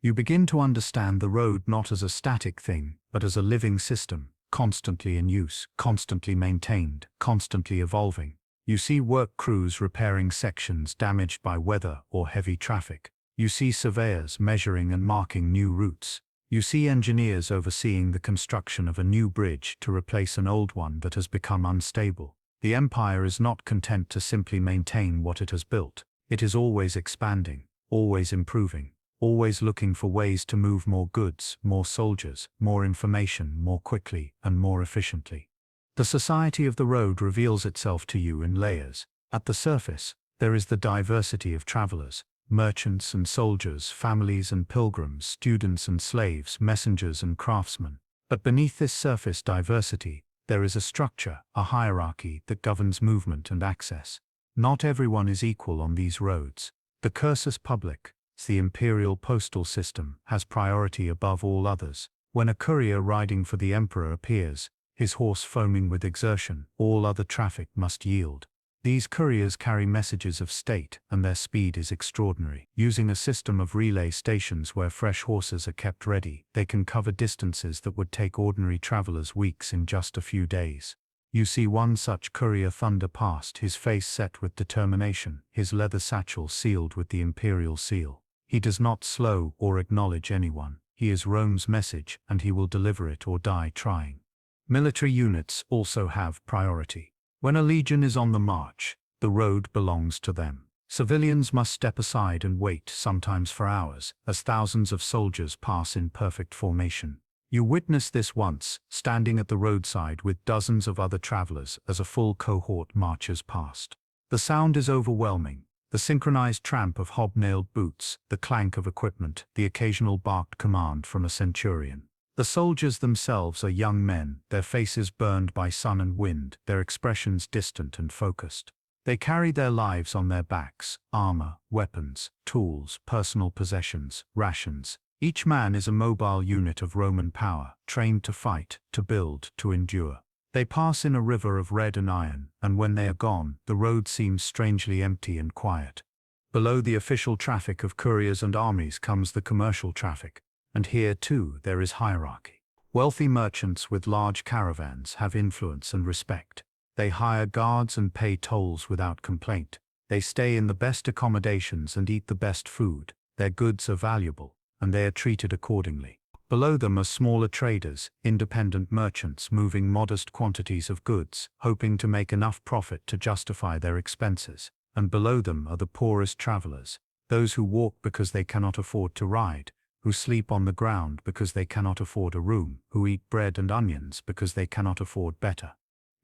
You begin to understand the road not as a static thing, but as a living system, constantly in use, constantly maintained, constantly evolving. You see work crews repairing sections damaged by weather or heavy traffic. You see surveyors measuring and marking new routes. You see engineers overseeing the construction of a new bridge to replace an old one that has become unstable. The empire is not content to simply maintain what it has built. It is always expanding, always improving, always looking for ways to move more goods, more soldiers, more information, more quickly, and more efficiently. The society of the road reveals itself to you in layers. At the surface, there is the diversity of travelers, merchants and soldiers, families and pilgrims, students and slaves, messengers and craftsmen. But beneath this surface diversity, there is a structure, a hierarchy that governs movement and access. Not everyone is equal on these roads. The cursus public, the imperial postal system, has priority above all others. When a courier riding for the emperor appears, his horse foaming with exertion, all other traffic must yield. These couriers carry messages of state, and their speed is extraordinary. Using a system of relay stations where fresh horses are kept ready, they can cover distances that would take ordinary travelers weeks in just a few days. You see one such courier thunder past, his face set with determination, his leather satchel sealed with the imperial seal. He does not slow or acknowledge anyone. He is Rome's message, and he will deliver it or die trying. Military units also have priority. When a legion is on the march, the road belongs to them. Civilians must step aside and wait, sometimes for hours, as thousands of soldiers pass in perfect formation. You witness this once, standing at the roadside with dozens of other travelers as a full cohort marches past. The sound is overwhelming. The synchronized tramp of hobnailed boots, the clank of equipment, the occasional barked command from a centurion. The soldiers themselves are young men, their faces burned by sun and wind, their expressions distant and focused. They carry their lives on their backs: armor, weapons, tools, personal possessions, rations. Each man is a mobile unit of Roman power, trained to fight, to build, to endure. They pass in a river of red and iron, and when they are gone, the road seems strangely empty and quiet. Below the official traffic of couriers and armies comes the commercial traffic. And here, too, there is hierarchy. Wealthy merchants with large caravans have influence and respect. They hire guards and pay tolls without complaint. They stay in the best accommodations and eat the best food. Their goods are valuable, and they are treated accordingly. Below them are smaller traders, independent merchants moving modest quantities of goods, hoping to make enough profit to justify their expenses. And below them are the poorest travelers, those who walk because they cannot afford to ride, who sleep on the ground because they cannot afford a room, who eat bread and onions because they cannot afford better.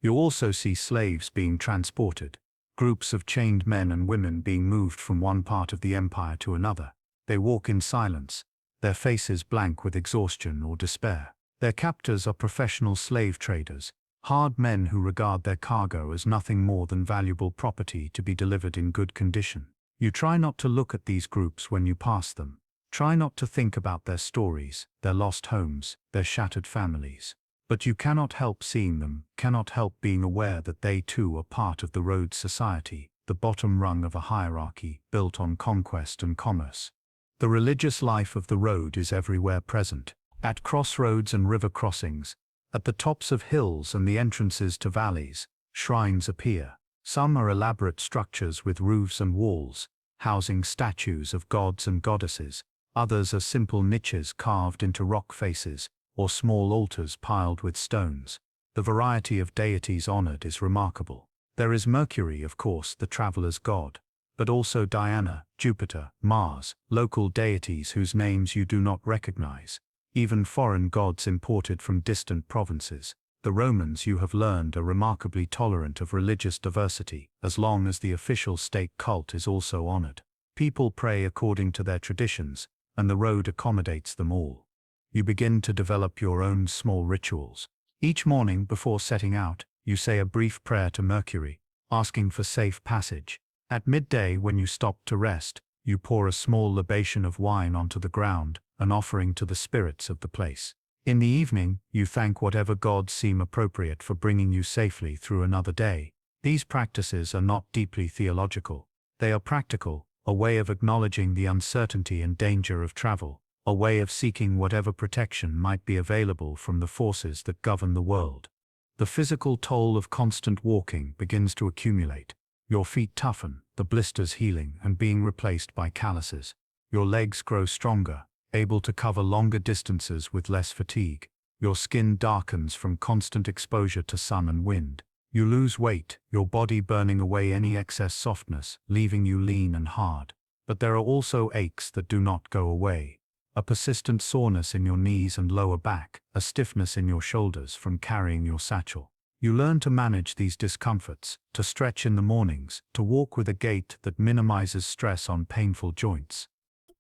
You also see slaves being transported, groups of chained men and women being moved from one part of the empire to another. They walk in silence, their faces blank with exhaustion or despair. Their captors are professional slave traders, hard men who regard their cargo as nothing more than valuable property to be delivered in good condition. You try not to look at these groups when you pass them. Try not to think about their stories, their lost homes, their shattered families. But you cannot help seeing them, cannot help being aware that they too are part of the road society, the bottom rung of a hierarchy built on conquest and commerce. The religious life of the road is everywhere present. At crossroads and river crossings, at the tops of hills and the entrances to valleys, shrines appear. Some are elaborate structures with roofs and walls, housing statues of gods and goddesses. Others are simple niches carved into rock faces, or small altars piled with stones. The variety of deities honored is remarkable. There is Mercury, of course, the traveler's god, but also Diana, Jupiter, Mars, local deities whose names you do not recognize, even foreign gods imported from distant provinces. The Romans, you have learned, are remarkably tolerant of religious diversity, as long as the official state cult is also honored. People pray according to their traditions, and the road accommodates them all. You begin to develop your own small rituals. Each morning before setting out, you say a brief prayer to Mercury, asking for safe passage. At midday, when you stop to rest, you pour a small libation of wine onto the ground, an offering to the spirits of the place. In the evening, you thank whatever gods seem appropriate for bringing you safely through another day. These practices are not deeply theological. They are practical, a way of acknowledging the uncertainty and danger of travel, a way of seeking whatever protection might be available from the forces that govern the world. The physical toll of constant walking begins to accumulate. Your feet toughen, the blisters healing and being replaced by calluses. Your legs grow stronger, able to cover longer distances with less fatigue. Your skin darkens from constant exposure to sun and wind. You lose weight, your body burning away any excess softness, leaving you lean and hard. But there are also aches that do not go away. A persistent soreness in your knees and lower back, a stiffness in your shoulders from carrying your satchel. You learn to manage these discomforts, to stretch in the mornings, to walk with a gait that minimizes stress on painful joints.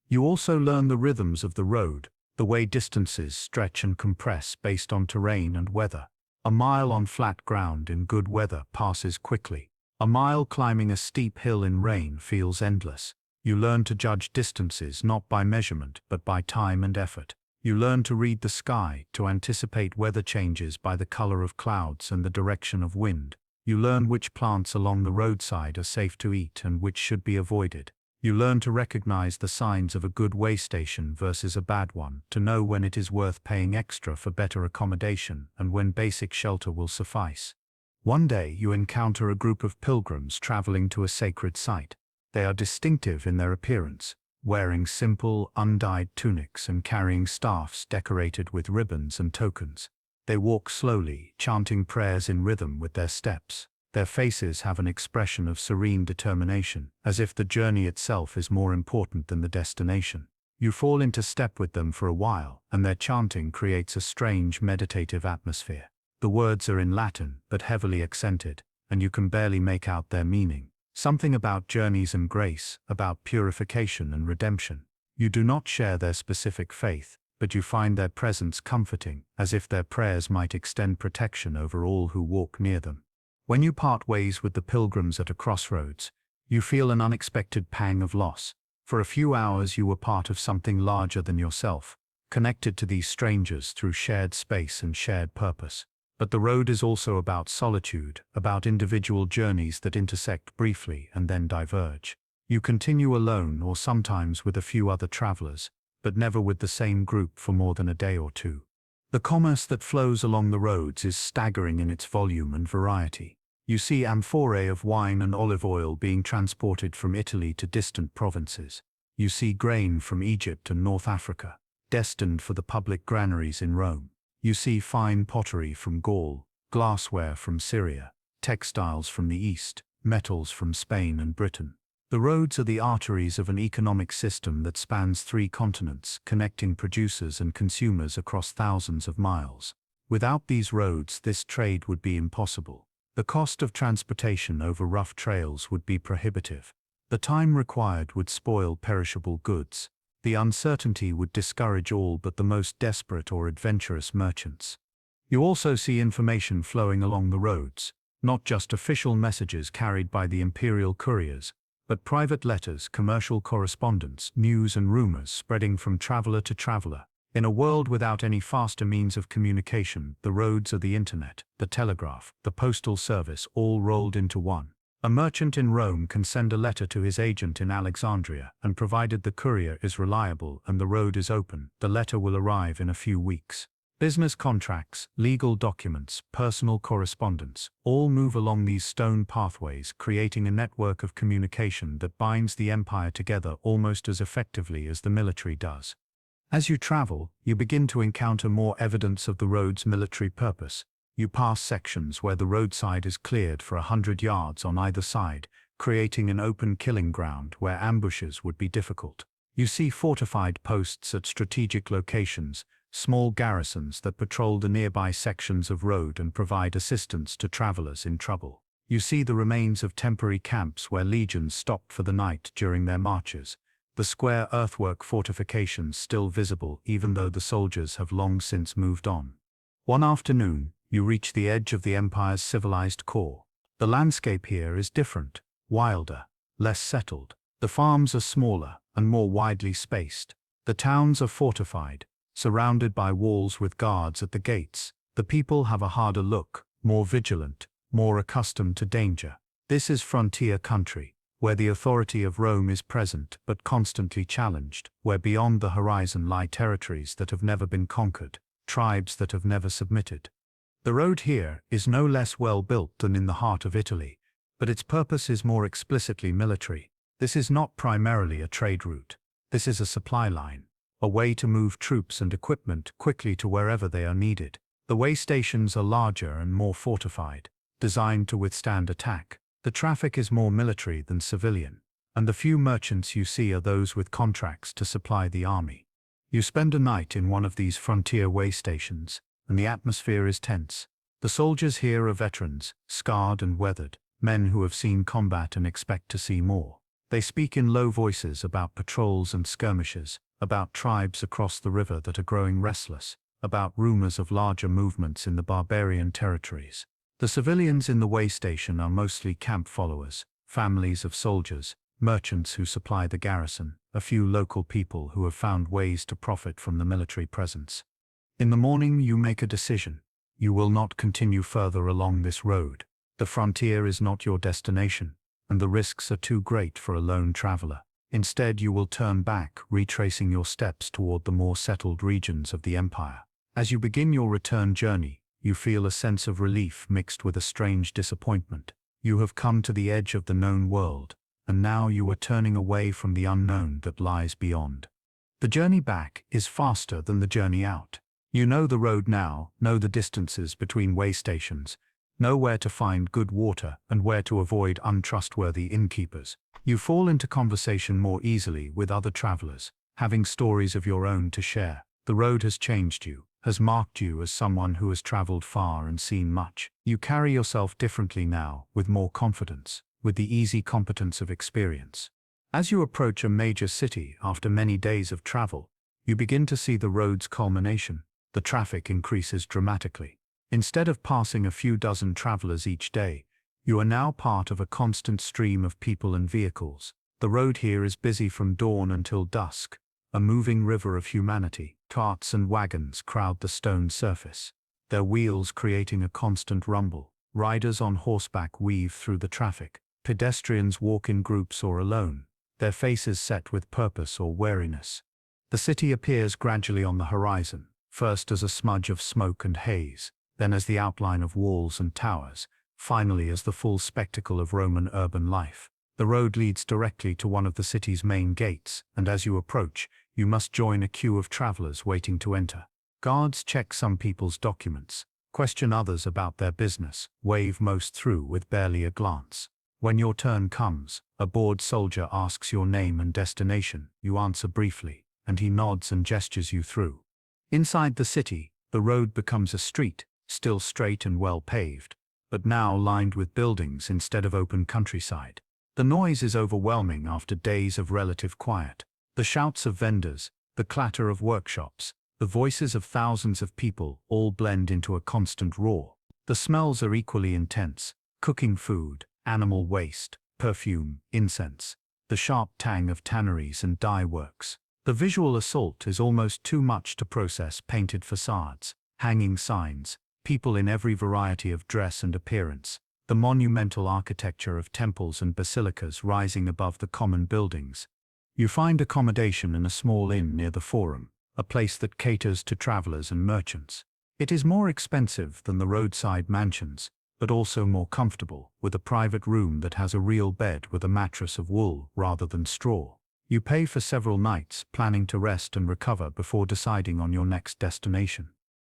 You also learn the rhythms of the road, the way distances stretch and compress based on terrain and weather. A mile on flat ground in good weather passes quickly. A mile climbing a steep hill in rain feels endless. You learn to judge distances not by measurement but by time and effort. You learn to read the sky, to anticipate weather changes by the color of clouds and the direction of wind. You learn which plants along the roadside are safe to eat and which should be avoided. You learn to recognize the signs of a good way station versus a bad one, to know when it is worth paying extra for better accommodation and when basic shelter will suffice. One day you encounter a group of pilgrims traveling to a sacred site. They are distinctive in their appearance, wearing simple, undyed tunics and carrying staffs decorated with ribbons and tokens. They walk slowly, chanting prayers in rhythm with their steps. Their faces have an expression of serene determination, as if the journey itself is more important than the destination. You fall into step with them for a while, and their chanting creates a strange meditative atmosphere. The words are in Latin, but heavily accented, and you can barely make out their meaning. Something about journeys and grace, about purification and redemption. You do not share their specific faith, but you find their presence comforting, as if their prayers might extend protection over all who walk near them. When you part ways with the pilgrims at a crossroads, you feel an unexpected pang of loss. For a few hours you were part of something larger than yourself, connected to these strangers through shared space and shared purpose. But the road is also about solitude, about individual journeys that intersect briefly and then diverge. You continue alone or sometimes with a few other travelers, but never with the same group for more than a day or two. The commerce that flows along the roads is staggering in its volume and variety. You see amphorae of wine and olive oil being transported from Italy to distant provinces. You see grain from Egypt and North Africa, destined for the public granaries in Rome. You see fine pottery from Gaul, glassware from Syria, textiles from the East, metals from Spain and Britain. The roads are the arteries of an economic system that spans 3 continents, connecting producers and consumers across thousands of miles. Without these roads, this trade would be impossible. The cost of transportation over rough trails would be prohibitive. The time required would spoil perishable goods. The uncertainty would discourage all but the most desperate or adventurous merchants. You also see information flowing along the roads, not just official messages carried by the imperial couriers, but private letters, commercial correspondence, news and rumors spreading from traveler to traveler. In a world without any faster means of communication, the roads are the internet, the telegraph, the postal service, all rolled into one. A merchant in Rome can send a letter to his agent in Alexandria, and provided the courier is reliable and the road is open, the letter will arrive in a few weeks. Business contracts, legal documents, personal correspondence, all move along these stone pathways, creating a network of communication that binds the empire together almost as effectively as the military does. As you travel, you begin to encounter more evidence of the road's military purpose. You pass sections where the roadside is cleared for 100 yards on either side, creating an open killing ground where ambushes would be difficult. You see fortified posts at strategic locations, small garrisons that patrol the nearby sections of road and provide assistance to travelers in trouble. You see the remains of temporary camps where legions stopped for the night during their marches, the square earthwork fortifications still visible even though the soldiers have long since moved on. One afternoon, you reach the edge of the empire's civilized core. The landscape here is different, wilder, less settled. The farms are smaller and more widely spaced. The towns are fortified, surrounded by walls with guards at the gates. The people have a harder look, more vigilant, more accustomed to danger. This is frontier country, where the authority of Rome is present but constantly challenged, where beyond the horizon lie territories that have never been conquered, tribes that have never submitted. The road here is no less well built than in the heart of Italy, but its purpose is more explicitly military. This is not primarily a trade route. This is a supply line, a way to move troops and equipment quickly to wherever they are needed. The way stations are larger and more fortified. designed to withstand attack. The traffic is more military than civilian, and the few merchants you see are those with contracts to supply the army. You spend a night in one of these frontier way stations, and the atmosphere is tense. The soldiers here are veterans, scarred and weathered, men who have seen combat and expect to see more. They speak in low voices about patrols and skirmishes, about tribes across the river that are growing restless, about rumors of larger movements in the barbarian territories. The civilians in the way station are mostly camp followers, families of soldiers, merchants who supply the garrison, a few local people who have found ways to profit from the military presence. In the morning you make a decision. You will not continue further along this road. The frontier is not your destination, and the risks are too great for a lone traveler. Instead, you will turn back, retracing your steps toward the more settled regions of the empire. As you begin your return journey, you feel a sense of relief mixed with a strange disappointment. You have come to the edge of the known world, and now you are turning away from the unknown that lies beyond. The journey back is faster than the journey out. You know the road now, know the distances between way stations, know where to find good water and where to avoid untrustworthy innkeepers. You fall into conversation more easily with other travelers, having stories of your own to share. The road has changed you, has marked you as someone who has traveled far and seen much. You carry yourself differently now, with more confidence, with the easy competence of experience. As you approach a major city after many days of travel, you begin to see the road's culmination. The traffic increases dramatically. Instead of passing a few dozen travelers each day, you are now part of a constant stream of people and vehicles. The road here is busy from dawn until dusk, a moving river of humanity. Carts and wagons crowd the stone surface, their wheels creating a constant rumble. Riders on horseback weave through the traffic. Pedestrians walk in groups or alone, their faces set with purpose or weariness. The city appears gradually on the horizon, first as a smudge of smoke and haze, then as the outline of walls and towers, finally as the full spectacle of Roman urban life. The road leads directly to one of the city's main gates, and as you approach, you must join a queue of travelers waiting to enter. Guards check some people's documents, question others about their business, wave most through with barely a glance. When your turn comes, a bored soldier asks your name and destination. You answer briefly, and he nods and gestures you through. Inside the city, the road becomes a street, still straight and well paved, but now lined with buildings instead of open countryside. The noise is overwhelming after days of relative quiet. The shouts of vendors, the clatter of workshops, the voices of thousands of people all blend into a constant roar. The smells are equally intense: cooking food, animal waste, perfume, incense, the sharp tang of tanneries and dye works. The visual assault is almost too much to process. Painted facades, hanging signs, people in every variety of dress and appearance, the monumental architecture of temples and basilicas rising above the common buildings. You find accommodation in a small inn near the Forum, a place that caters to travelers and merchants. It is more expensive than the roadside mansions, but also more comfortable, with a private room that has a real bed with a mattress of wool rather than straw. You pay for several nights, planning to rest and recover before deciding on your next destination.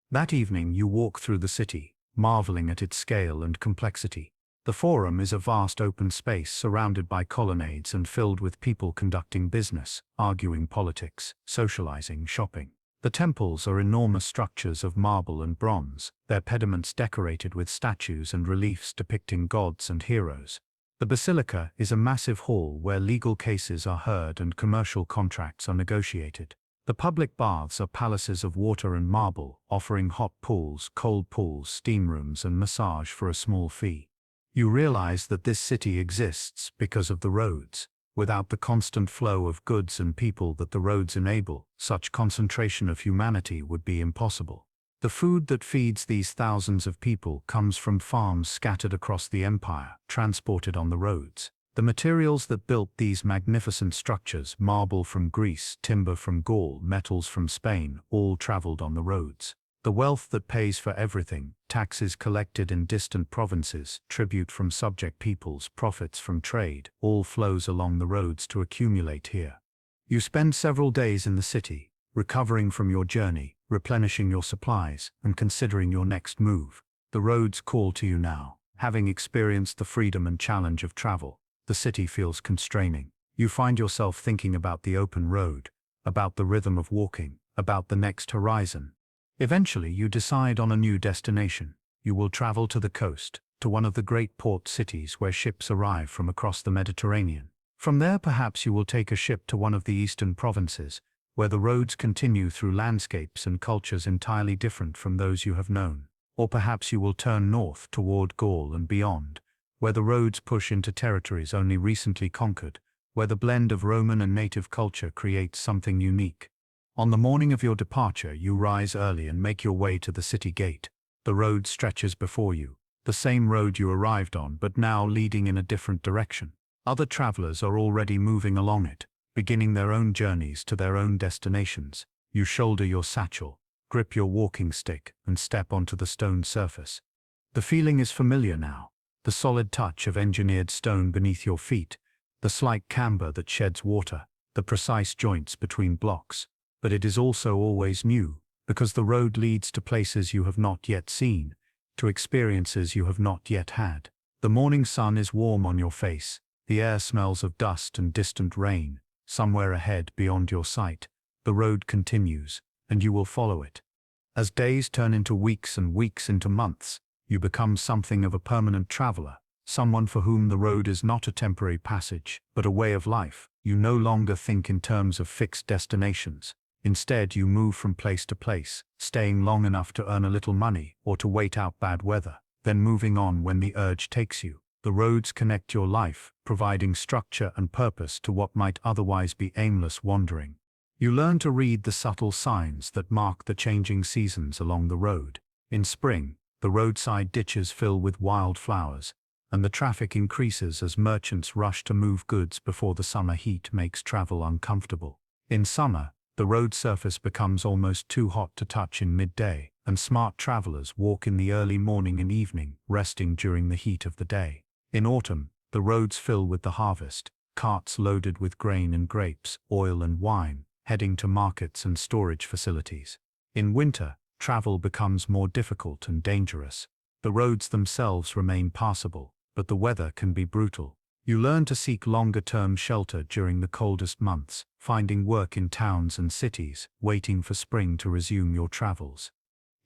That evening you walk through the city, marveling at its scale and complexity. The Forum is a vast open space surrounded by colonnades and filled with people conducting business, arguing politics, socializing, shopping. The temples are enormous structures of marble and bronze, their pediments decorated with statues and reliefs depicting gods and heroes. The basilica is a massive hall where legal cases are heard and commercial contracts are negotiated. The public baths are palaces of water and marble, offering hot pools, cold pools, steam rooms, and massage for a small fee. You realize that this city exists because of the roads. Without the constant flow of goods and people that the roads enable, such concentration of humanity would be impossible. The food that feeds these thousands of people comes from farms scattered across the empire, transported on the roads. The materials that built these magnificent structures, marble from Greece, timber from Gaul, metals from Spain, all traveled on the roads. The wealth that pays for everything, taxes collected in distant provinces, tribute from subject peoples, profits from trade, all flows along the roads to accumulate here. You spend several days in the city, recovering from your journey, replenishing your supplies, and considering your next move. The roads call to you now. Having experienced the freedom and challenge of travel, the city feels constraining. You find yourself thinking about the open road, about the rhythm of walking, about the next horizon. Eventually, you decide on a new destination. You will travel to the coast, to one of the great port cities where ships arrive from across the Mediterranean. From there, perhaps you will take a ship to one of the eastern provinces, where the roads continue through landscapes and cultures entirely different from those you have known. Or perhaps you will turn north toward Gaul and beyond, where the roads push into territories only recently conquered, where the blend of Roman and native culture creates something unique. On the morning of your departure, you rise early and make your way to the city gate. The road stretches before you, the same road you arrived on, but now leading in a different direction. Other travelers are already moving along it, beginning their own journeys to their own destinations. You shoulder your satchel, grip your walking stick, and step onto the stone surface. The feeling is familiar now, the solid touch of engineered stone beneath your feet, the slight camber that sheds water, the precise joints between blocks. But it is also always new, because the road leads to places you have not yet seen, to experiences you have not yet had. The morning sun is warm on your face, the air smells of dust and distant rain. Somewhere ahead, beyond your sight, the road continues, and you will follow it. As days turn into weeks and weeks into months, you become something of a permanent traveler, someone for whom the road is not a temporary passage, but a way of life. You no longer think in terms of fixed destinations. Instead, you move from place to place, staying long enough to earn a little money or to wait out bad weather, then moving on when the urge takes you. The roads connect your life, providing structure and purpose to what might otherwise be aimless wandering. You learn to read the subtle signs that mark the changing seasons along the road. In spring, the roadside ditches fill with wild flowers, and the traffic increases as merchants rush to move goods before the summer heat makes travel uncomfortable. In summer, the road surface becomes almost too hot to touch in midday, and smart travelers walk in the early morning and evening, resting during the heat of the day. In autumn, the roads fill with the harvest, carts loaded with grain and grapes, oil and wine, heading to markets and storage facilities. In winter, travel becomes more difficult and dangerous. The roads themselves remain passable, but the weather can be brutal. You learn to seek longer-term shelter during the coldest months, finding work in towns and cities, waiting for spring to resume your travels.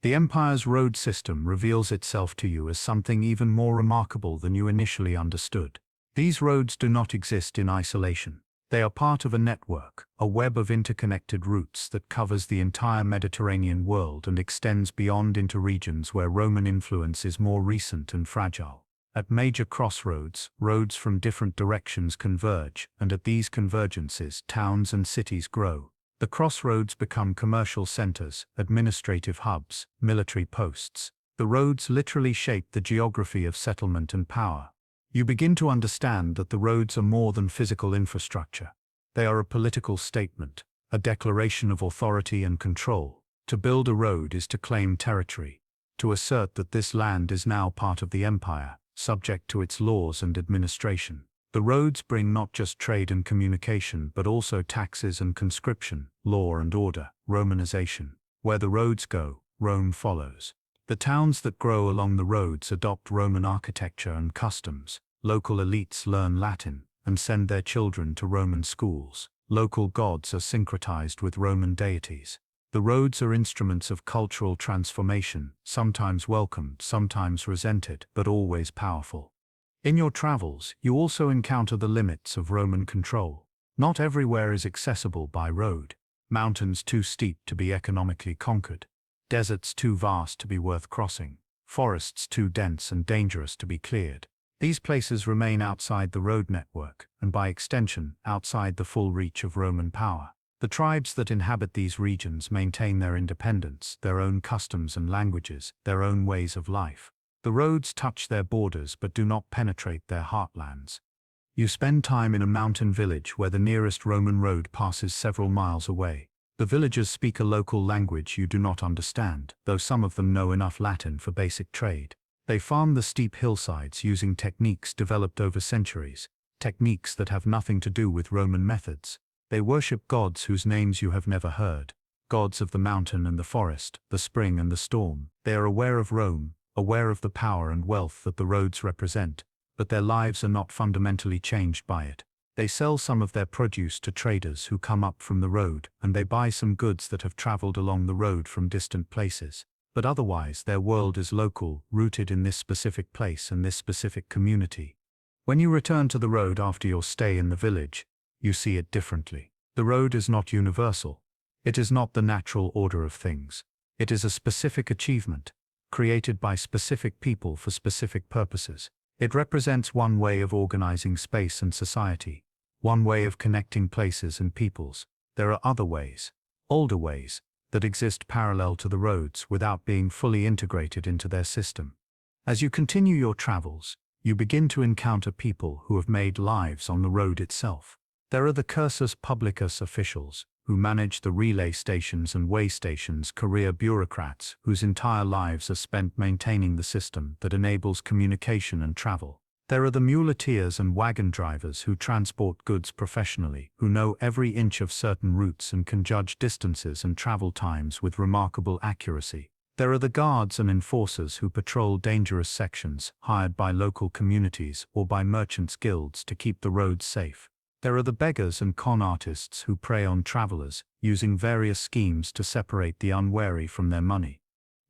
The empire's road system reveals itself to you as something even more remarkable than you initially understood. These roads do not exist in isolation. They are part of a network, a web of interconnected routes that covers the entire Mediterranean world and extends beyond into regions where Roman influence is more recent and fragile. At major crossroads, roads from different directions converge, and at these convergences, towns and cities grow. The crossroads become commercial centers, administrative hubs, military posts. The roads literally shape the geography of settlement and power. You begin to understand that the roads are more than physical infrastructure. They are a political statement, a declaration of authority and control. To build a road is to claim territory, to assert that this land is now part of the empire, subject to its laws and administration. The roads bring not just trade and communication, but also taxes and conscription, law and order, Romanization. Where the roads go, Rome follows. The towns that grow along the roads adopt Roman architecture and customs. Local elites learn Latin and send their children to Roman schools. Local gods are syncretized with Roman deities. The roads are instruments of cultural transformation, sometimes welcomed, sometimes resented, but always powerful. In your travels, you also encounter the limits of Roman control. Not everywhere is accessible by road. Mountains too steep to be economically conquered. Deserts too vast to be worth crossing. Forests too dense and dangerous to be cleared. These places remain outside the road network, and by extension, outside the full reach of Roman power. The tribes that inhabit these regions maintain their independence, their own customs and languages, their own ways of life. The roads touch their borders but do not penetrate their heartlands. You spend time in a mountain village where the nearest Roman road passes several miles away. The villagers speak a local language you do not understand, though some of them know enough Latin for basic trade. They farm the steep hillsides using techniques developed over centuries, techniques that have nothing to do with Roman methods. They worship gods whose names you have never heard, gods of the mountain and the forest, the spring and the storm. They are aware of Rome, aware of the power and wealth that the roads represent, but their lives are not fundamentally changed by it. They sell some of their produce to traders who come up from the road, and they buy some goods that have traveled along the road from distant places. But otherwise, their world is local, rooted in this specific place and this specific community. When you return to the road after your stay in the village, you see it differently. The road is not universal. It is not the natural order of things. It is a specific achievement, created by specific people for specific purposes. It represents one way of organizing space and society, one way of connecting places and peoples. There are other ways, older ways, that exist parallel to the roads without being fully integrated into their system. As you continue your travels, you begin to encounter people who have made lives on the road itself. There are the cursus publicus officials, who manage the relay stations and way stations, career bureaucrats whose entire lives are spent maintaining the system that enables communication and travel. There are the muleteers and wagon drivers who transport goods professionally, who know every inch of certain routes and can judge distances and travel times with remarkable accuracy. There are the guards and enforcers who patrol dangerous sections, hired by local communities or by merchants' guilds to keep the roads safe. There are the beggars and con artists who prey on travelers, using various schemes to separate the unwary from their money.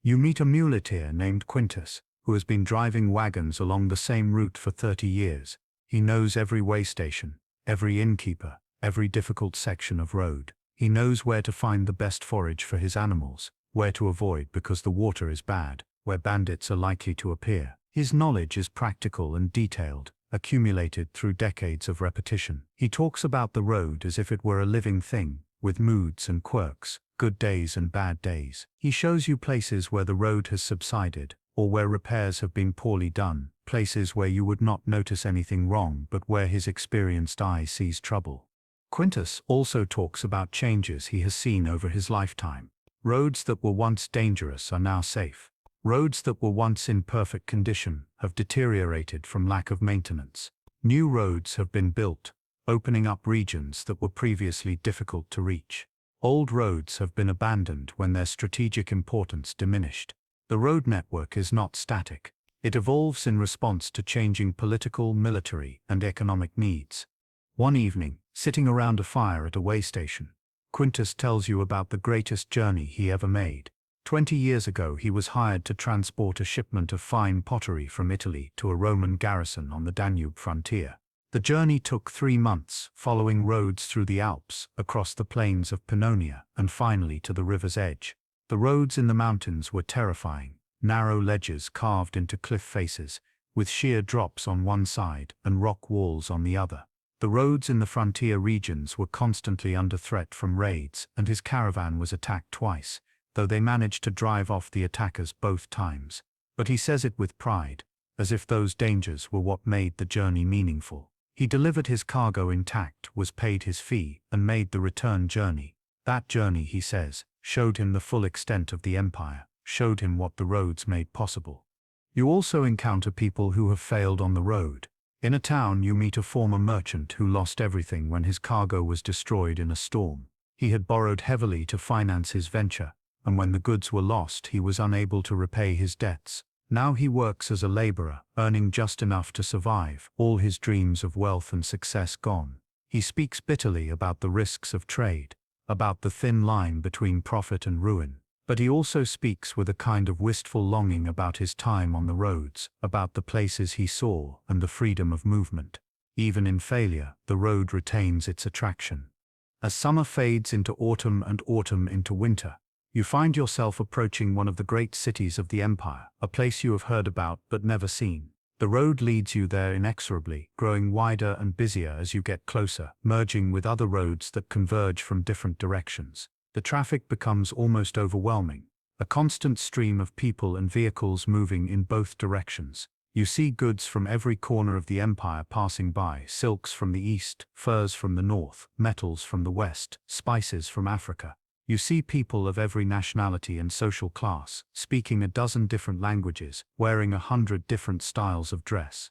You meet a muleteer named Quintus, who has been driving wagons along the same route for 30 years. He knows every way station, every innkeeper, every difficult section of road. He knows where to find the best forage for his animals, where to avoid because the water is bad, where bandits are likely to appear. His knowledge is practical and detailed, accumulated through decades of repetition. He talks about the road as if it were a living thing, with moods and quirks, good days and bad days. He shows you places where the road has subsided, or where repairs have been poorly done, places where you would not notice anything wrong but where his experienced eye sees trouble. Quintus also talks about changes he has seen over his lifetime. Roads that were once dangerous are now safe. Roads that were once in perfect condition have deteriorated from lack of maintenance. New roads have been built, opening up regions that were previously difficult to reach. Old roads have been abandoned when their strategic importance diminished. The road network is not static. It evolves in response to changing political, military, and economic needs. One evening, sitting around a fire at a way station, Quintus tells you about the greatest journey he ever made. 20 years ago he was hired to transport a shipment of fine pottery from Italy to a Roman garrison on the Danube frontier. The journey took 3 months, following roads through the Alps, across the plains of Pannonia, and finally to the river's edge. The roads in the mountains were terrifying, narrow ledges carved into cliff faces, with sheer drops on one side and rock walls on the other. The roads in the frontier regions were constantly under threat from raids, and his caravan was attacked twice, though they managed to drive off the attackers both times. But he says it with pride, as if those dangers were what made the journey meaningful. He delivered his cargo intact, was paid his fee, and made the return journey. That journey, he says, showed him the full extent of the empire, showed him what the roads made possible. You also encounter people who have failed on the road. In a town you meet a former merchant who lost everything when his cargo was destroyed in a storm. He had borrowed heavily to finance his venture, and when the goods were lost he was unable to repay his debts. Now he works as a laborer, earning just enough to survive, all his dreams of wealth and success gone. He speaks bitterly about the risks of trade, about the thin line between profit and ruin. But he also speaks with a kind of wistful longing about his time on the roads, about the places he saw and the freedom of movement. Even in failure, the road retains its attraction. As summer fades into autumn and autumn into winter, you find yourself approaching one of the great cities of the empire, a place you have heard about but never seen. The road leads you there inexorably, growing wider and busier as you get closer, merging with other roads that converge from different directions. The traffic becomes almost overwhelming, a constant stream of people and vehicles moving in both directions. You see goods from every corner of the empire passing by, silks from the east, furs from the north, metals from the west, spices from Africa. You see people of every nationality and social class, speaking a dozen different languages, wearing 100 different styles of dress.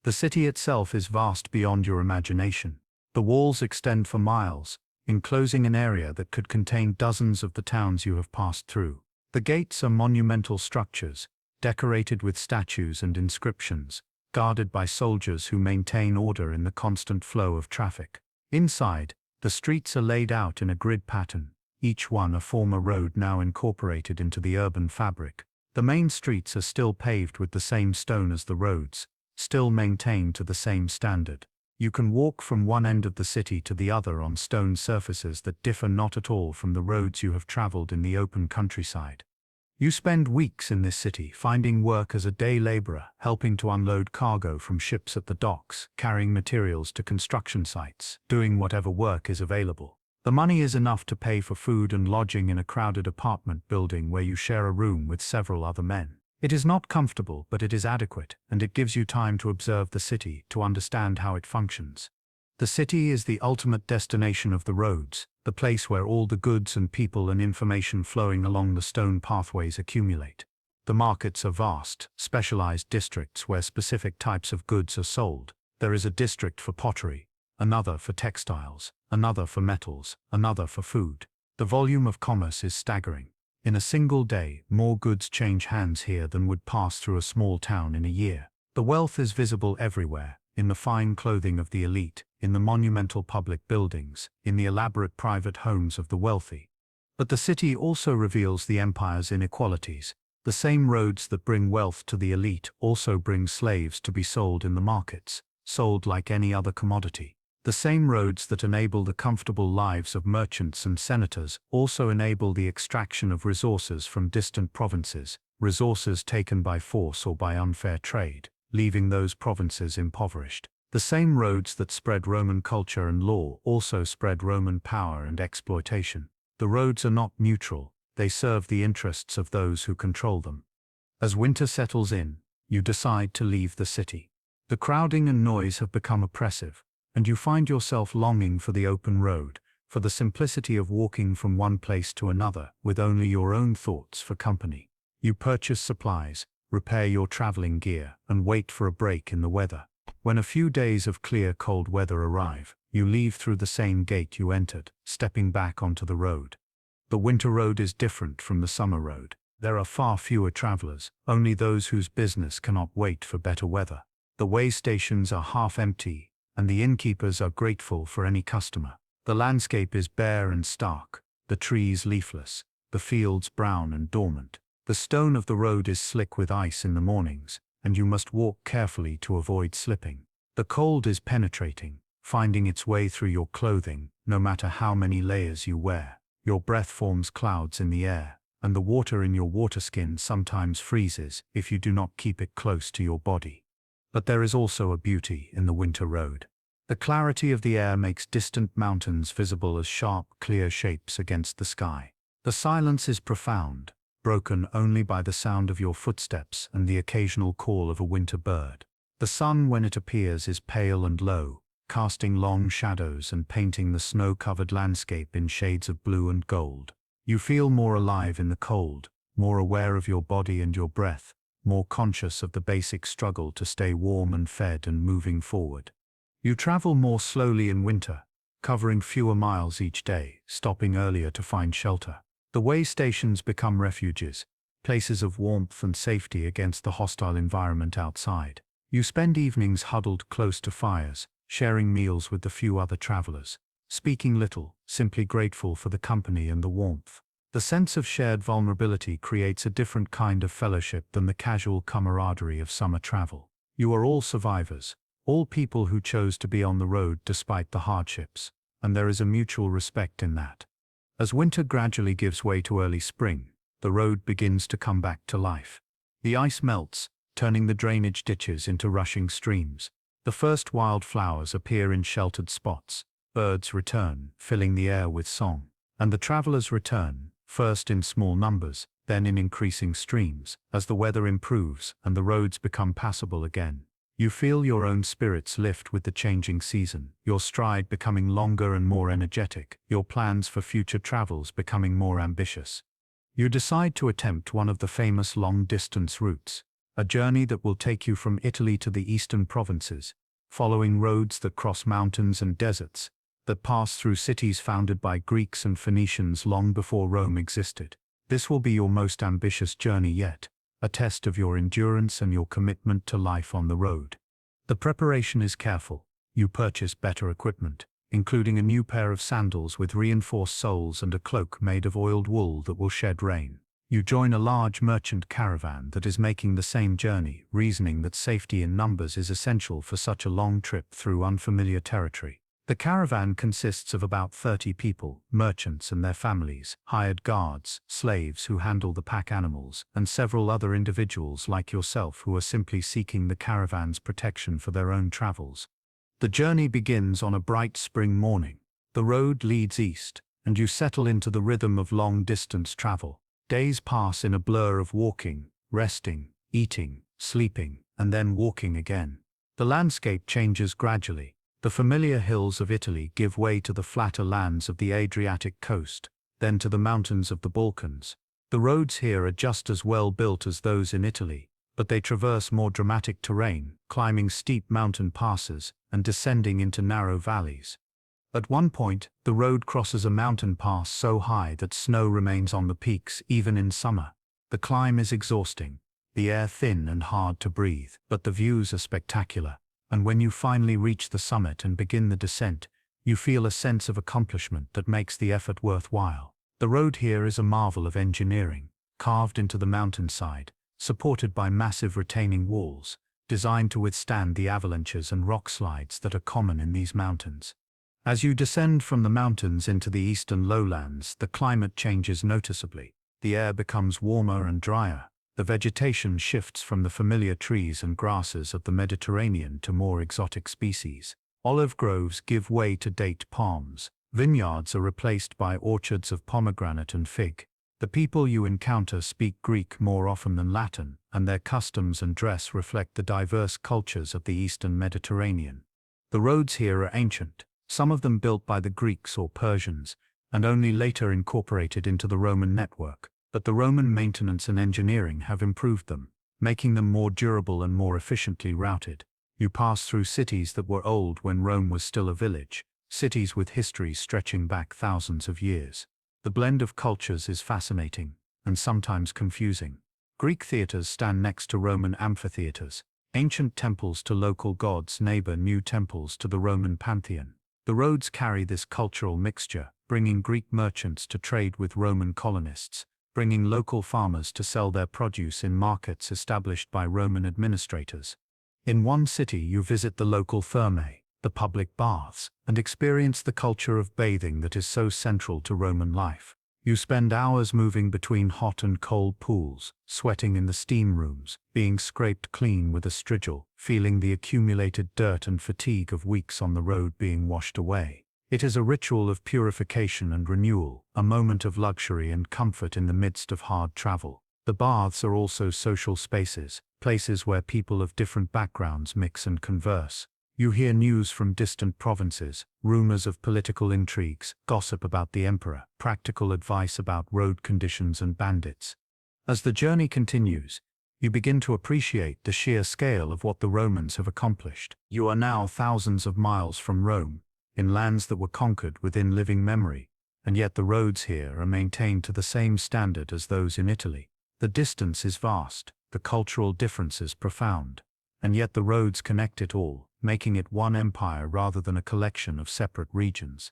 The city itself is vast beyond your imagination. The walls extend for miles, enclosing an area that could contain dozens of the towns you have passed through. The gates are monumental structures, decorated with statues and inscriptions, guarded by soldiers who maintain order in the constant flow of traffic. Inside, the streets are laid out in a grid pattern, each one a former road now incorporated into the urban fabric. The main streets are still paved with the same stone as the roads, still maintained to the same standard. You can walk from one end of the city to the other on stone surfaces that differ not at all from the roads you have traveled in the open countryside. You spend weeks in this city finding work as a day laborer, helping to unload cargo from ships at the docks, carrying materials to construction sites, doing whatever work is available. The money is enough to pay for food and lodging in a crowded apartment building where you share a room with several other men. It is not comfortable, but it is adequate, and it gives you time to observe the city, to understand how it functions. The city is the ultimate destination of the roads, the place where all the goods and people and information flowing along the stone pathways accumulate. The markets are vast, specialized districts where specific types of goods are sold. There is a district for pottery, another for textiles, another for metals, another for food. The volume of commerce is staggering. In a single day, more goods change hands here than would pass through a small town in a year. The wealth is visible everywhere, in the fine clothing of the elite, in the monumental public buildings, in the elaborate private homes of the wealthy. But the city also reveals the empire's inequalities. The same roads that bring wealth to the elite also bring slaves to be sold in the markets, sold like any other commodity. The same roads that enable the comfortable lives of merchants and senators also enable the extraction of resources from distant provinces, resources taken by force or by unfair trade, leaving those provinces impoverished. The same roads that spread Roman culture and law also spread Roman power and exploitation. The roads are not neutral, they serve the interests of those who control them. As winter settles in, you decide to leave the city. The crowding and noise have become oppressive, and you find yourself longing for the open road, for the simplicity of walking from one place to another with only your own thoughts for company. You purchase supplies, repair your traveling gear, and wait for a break in the weather. When a few days of clear, cold weather arrive, you leave through the same gate you entered, stepping back onto the road. The winter road is different from the summer road. There are far fewer travelers, only those whose business cannot wait for better weather. The way stations are half empty, and the innkeepers are grateful for any customer. The landscape is bare and stark, the trees leafless, the fields brown and dormant. The stone of the road is slick with ice in the mornings, and you must walk carefully to avoid slipping. The cold is penetrating, finding its way through your clothing, no matter how many layers you wear. Your breath forms clouds in the air, and the water in your waterskin sometimes freezes if you do not keep it close to your body. But there is also a beauty in the winter road. The clarity of the air makes distant mountains visible as sharp, clear shapes against the sky. The silence is profound, broken only by the sound of your footsteps and the occasional call of a winter bird. The sun, when it appears, is pale and low, casting long shadows and painting the snow-covered landscape in shades of blue and gold. You feel more alive in the cold, more aware of your body and your breath, more conscious of the basic struggle to stay warm and fed and moving forward. You travel more slowly in winter, covering fewer miles each day, stopping earlier to find shelter. The way stations become refuges, places of warmth and safety against the hostile environment outside. You spend evenings huddled close to fires, sharing meals with the few other travelers, speaking little, simply grateful for the company and the warmth. The sense of shared vulnerability creates a different kind of fellowship than the casual camaraderie of summer travel. You are all survivors, all people who chose to be on the road despite the hardships, and there is a mutual respect in that. As winter gradually gives way to early spring, the road begins to come back to life. The ice melts, turning the drainage ditches into rushing streams. The first wildflowers appear in sheltered spots. Birds return, filling the air with song. And the travelers return, first in small numbers, then in increasing streams, as the weather improves and the roads become passable again. You feel your own spirits lift with the changing season, your stride becoming longer and more energetic, your plans for future travels becoming more ambitious. You decide to attempt one of the famous long-distance routes, a journey that will take you from Italy to the eastern provinces, following roads that cross mountains and deserts, that pass through cities founded by Greeks and Phoenicians long before Rome existed. This will be your most ambitious journey yet, a test of your endurance and your commitment to life on the road. The preparation is careful. You purchase better equipment, including a new pair of sandals with reinforced soles and a cloak made of oiled wool that will shed rain. You join a large merchant caravan that is making the same journey, reasoning that safety in numbers is essential for such a long trip through unfamiliar territory. The caravan consists of about 30 people, merchants and their families, hired guards, slaves who handle the pack animals, and several other individuals like yourself who are simply seeking the caravan's protection for their own travels. The journey begins on a bright spring morning. The road leads east, and you settle into the rhythm of long-distance travel. Days pass in a blur of walking, resting, eating, sleeping, and then walking again. The landscape changes gradually. The familiar hills of Italy give way to the flatter lands of the Adriatic coast, then to the mountains of the Balkans. The roads here are just as well built as those in Italy, but they traverse more dramatic terrain, climbing steep mountain passes and descending into narrow valleys. At one point, the road crosses a mountain pass so high that snow remains on the peaks even in summer. The climb is exhausting, the air thin and hard to breathe, but the views are spectacular, and when you finally reach the summit and begin the descent, you feel a sense of accomplishment that makes the effort worthwhile. The road here is a marvel of engineering, carved into the mountainside, supported by massive retaining walls, designed to withstand the avalanches and rock slides that are common in these mountains. As you descend from the mountains into the eastern lowlands, the climate changes noticeably. The air becomes warmer and drier. The vegetation shifts from the familiar trees and grasses of the Mediterranean to more exotic species. Olive groves give way to date palms. Vineyards are replaced by orchards of pomegranate and fig. The people you encounter speak Greek more often than Latin, and their customs and dress reflect the diverse cultures of the eastern Mediterranean. The roads here are ancient, some of them built by the Greeks or Persians, and only later incorporated into the Roman network, but the Roman maintenance and engineering have improved them, making them more durable and more efficiently routed. You pass through cities that were old when Rome was still a village, cities with histories stretching back thousands of years. The blend of cultures is fascinating, and sometimes confusing. Greek theaters stand next to Roman amphitheaters. Ancient temples to local gods neighbor new temples to the Roman pantheon. The roads carry this cultural mixture, bringing Greek merchants to trade with Roman colonists, bringing local farmers to sell their produce in markets established by Roman administrators. In one city you visit the local thermae, the public baths, and experience the culture of bathing that is so central to Roman life. You spend hours moving between hot and cold pools, sweating in the steam rooms, being scraped clean with a strigil, feeling the accumulated dirt and fatigue of weeks on the road being washed away. It is a ritual of purification and renewal, a moment of luxury and comfort in the midst of hard travel. The baths are also social spaces, places where people of different backgrounds mix and converse. You hear news from distant provinces, rumors of political intrigues, gossip about the emperor, practical advice about road conditions and bandits. As the journey continues, you begin to appreciate the sheer scale of what the Romans have accomplished. You are now thousands of miles from Rome, in lands that were conquered within living memory, and yet the roads here are maintained to the same standard as those in Italy. The distance is vast, the cultural differences profound, and yet the roads connect it all, making it one empire rather than a collection of separate regions.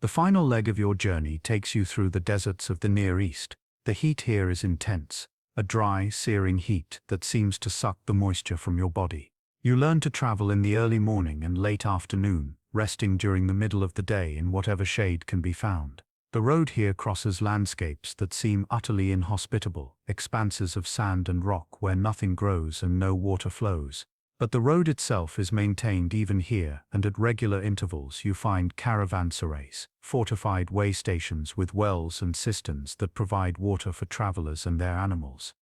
The final leg of your journey takes you through the deserts of the Near East. The heat here is intense, a dry, searing heat that seems to suck the moisture from your body. You learn to travel in the early morning and late afternoon, resting during the middle of the day in whatever shade can be found. The road here crosses landscapes that seem utterly inhospitable, expanses of sand and rock where nothing grows and no water flows. But the road itself is maintained even here, and at regular intervals you find caravanserais, fortified way stations with wells and cisterns that provide water for travelers and their animals.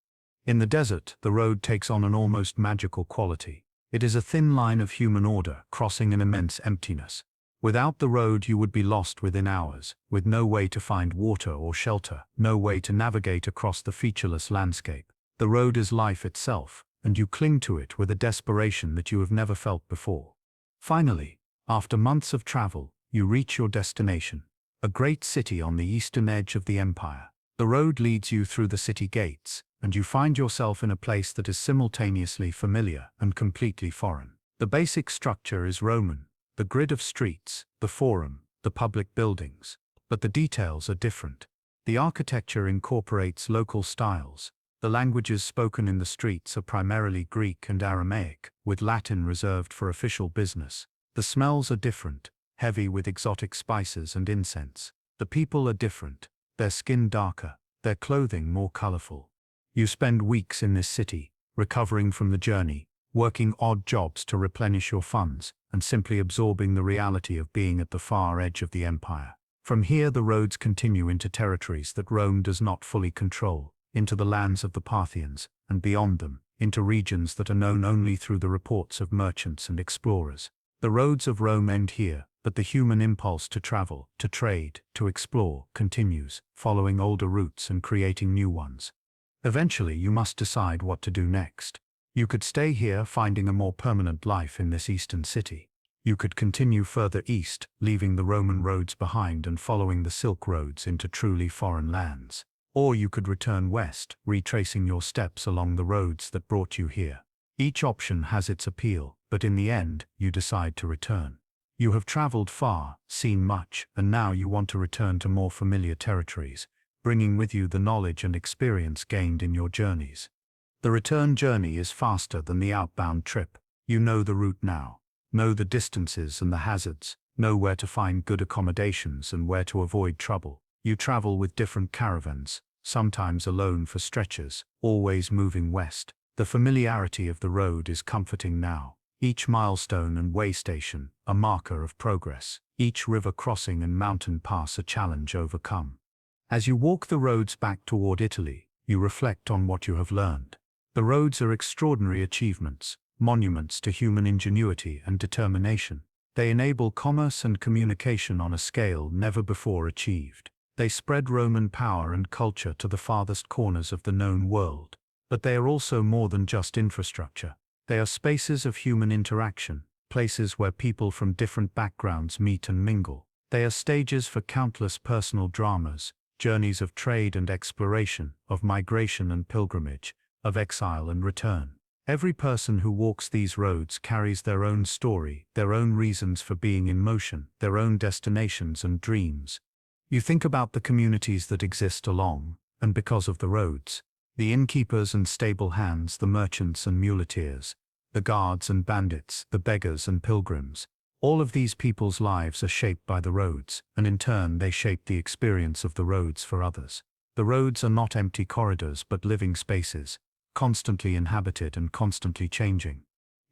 In the desert, the road takes on an almost magical quality. It is a thin line of human order crossing an immense emptiness. Without the road you would be lost within hours, with no way to find water or shelter, no way to navigate across the featureless landscape. The road is life itself, and you cling to it with a desperation that you have never felt before. Finally, after months of travel, you reach your destination, a great city on the eastern edge of the empire. The road leads you through the city gates, and you find yourself in a place that is simultaneously familiar and completely foreign. The basic structure is Roman, the grid of streets, the forum, the public buildings, but the details are different. The architecture incorporates local styles. The languages spoken in the streets are primarily Greek and Aramaic, with Latin reserved for official business. The smells are different, heavy with exotic spices and incense. The people are different, their skin darker, their clothing more colorful. You spend weeks in this city, recovering from the journey, working odd jobs to replenish your funds, and simply absorbing the reality of being at the far edge of the empire. From here the roads continue into territories that Rome does not fully control, into the lands of the Parthians, and beyond them, into regions that are known only through the reports of merchants and explorers. The roads of Rome end here, but the human impulse to travel, to trade, to explore, continues, following older routes and creating new ones. Eventually you must decide what to do next. You could stay here, finding a more permanent life in this eastern city. You could continue further east, leaving the Roman roads behind and following the Silk Roads into truly foreign lands. Or you could return west, retracing your steps along the roads that brought you here. Each option has its appeal, but in the end, you decide to return. You have traveled far, seen much, and now you want to return to more familiar territories, bringing with you the knowledge and experience gained in your journeys. The return journey is faster than the outbound trip. You know the route now, know the distances and the hazards, know where to find good accommodations and where to avoid trouble. You travel with different caravans, sometimes alone for stretches, always moving west. The familiarity of the road is comforting now. Each milestone and way station, a marker of progress. Each river crossing and mountain pass a challenge overcome. As you walk the roads back toward Italy, you reflect on what you have learned. The roads are extraordinary achievements, monuments to human ingenuity and determination. They enable commerce and communication on a scale never before achieved. They spread Roman power and culture to the farthest corners of the known world. But they are also more than just infrastructure. They are spaces of human interaction, places where people from different backgrounds meet and mingle. They are stages for countless personal dramas, journeys of trade and exploration, of migration and pilgrimage, of exile and return. Every person who walks these roads carries their own story, their own reasons for being in motion, their own destinations and dreams. You think about the communities that exist along, and because of the roads. The innkeepers and stable hands, the merchants and muleteers, the guards and bandits, the beggars and pilgrims. All of these people's lives are shaped by the roads, and in turn they shape the experience of the roads for others. The roads are not empty corridors but living spaces, constantly inhabited and constantly changing.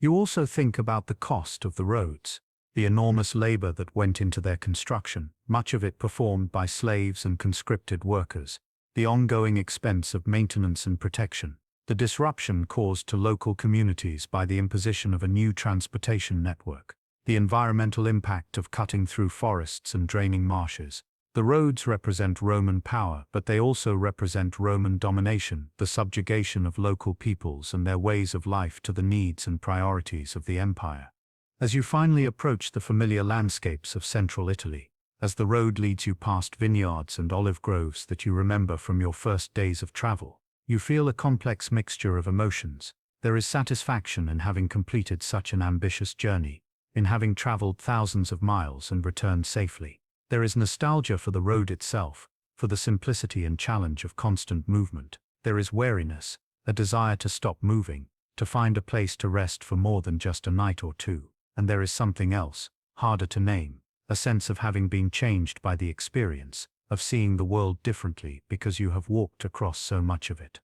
You also think about the cost of the roads, the enormous labor that went into their construction, much of it performed by slaves and conscripted workers, the ongoing expense of maintenance and protection, the disruption caused to local communities by the imposition of a new transportation network, the environmental impact of cutting through forests and draining marshes. The roads represent Roman power, but they also represent Roman domination, the subjugation of local peoples and their ways of life to the needs and priorities of the empire. As you finally approach the familiar landscapes of central Italy, as the road leads you past vineyards and olive groves that you remember from your first days of travel, you feel a complex mixture of emotions. There is satisfaction in having completed such an ambitious journey, in having traveled thousands of miles and returned safely. There is nostalgia for the road itself, for the simplicity and challenge of constant movement. There is wariness, a desire to stop moving, to find a place to rest for more than just a night or two. And there is something else, harder to name, a sense of having been changed by the experience, of seeing the world differently because you have walked across so much of it.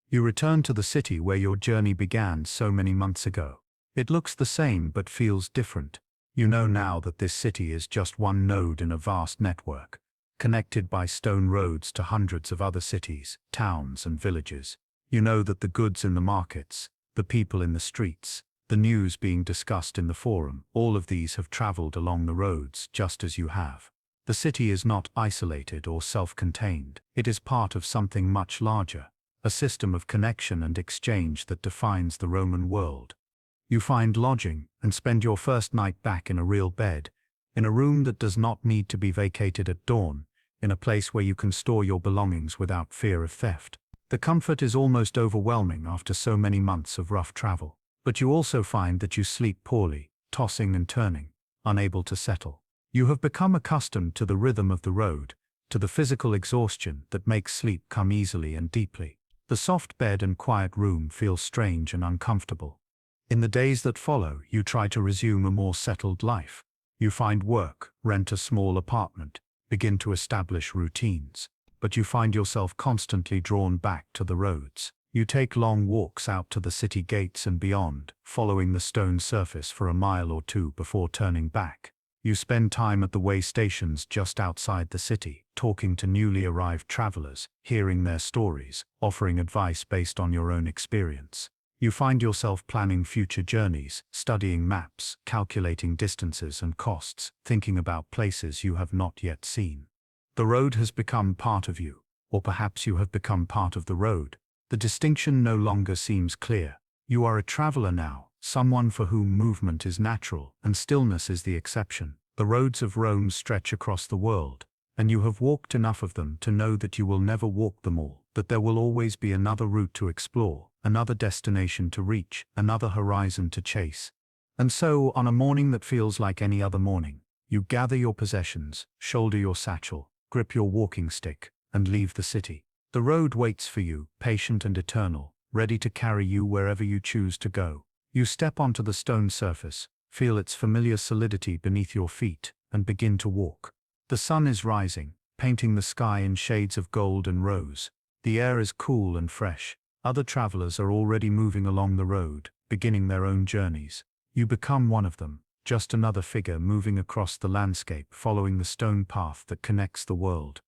You return to the city where your journey began so many months ago. It looks the same but feels different. You know now that this city is just one node in a vast network, connected by stone roads to hundreds of other cities, towns and villages. You know that the goods in the markets, the people in the streets, the news being discussed in the forum, all of these have traveled along the roads just as you have. The city is not isolated or self-contained. It is part of something much larger, a system of connection and exchange that defines the Roman world. You find lodging and spend your first night back in a real bed, in a room that does not need to be vacated at dawn, in a place where you can store your belongings without fear of theft. The comfort is almost overwhelming after so many months of rough travel. But you also find that you sleep poorly, tossing and turning, unable to settle. You have become accustomed to the rhythm of the road, to the physical exhaustion that makes sleep come easily and deeply. The soft bed and quiet room feel strange and uncomfortable. In the days that follow, you try to resume a more settled life. You find work, rent a small apartment, begin to establish routines. But you find yourself constantly drawn back to the roads. You take long walks out to the city gates and beyond, following the stone surface for a mile or two before turning back. You spend time at the way stations just outside the city, talking to newly arrived travelers, hearing their stories, offering advice based on your own experience. You find yourself planning future journeys, studying maps, calculating distances and costs, thinking about places you have not yet seen. The road has become part of you, or perhaps you have become part of the road. The distinction no longer seems clear. You are a traveler now, someone for whom movement is natural and stillness is the exception. The roads of Rome stretch across the world, and you have walked enough of them to know that you will never walk them all, that there will always be another route to explore, another destination to reach, another horizon to chase. And so, on a morning that feels like any other morning, you gather your possessions, shoulder your satchel, grip your walking stick, and leave the city. The road waits for you, patient and eternal, ready to carry you wherever you choose to go. You step onto the stone surface, feel its familiar solidity beneath your feet, and begin to walk. The sun is rising, painting the sky in shades of gold and rose. The air is cool and fresh. Other travelers are already moving along the road, beginning their own journeys. You become one of them, just another figure moving across the landscape, following the stone path that connects the world.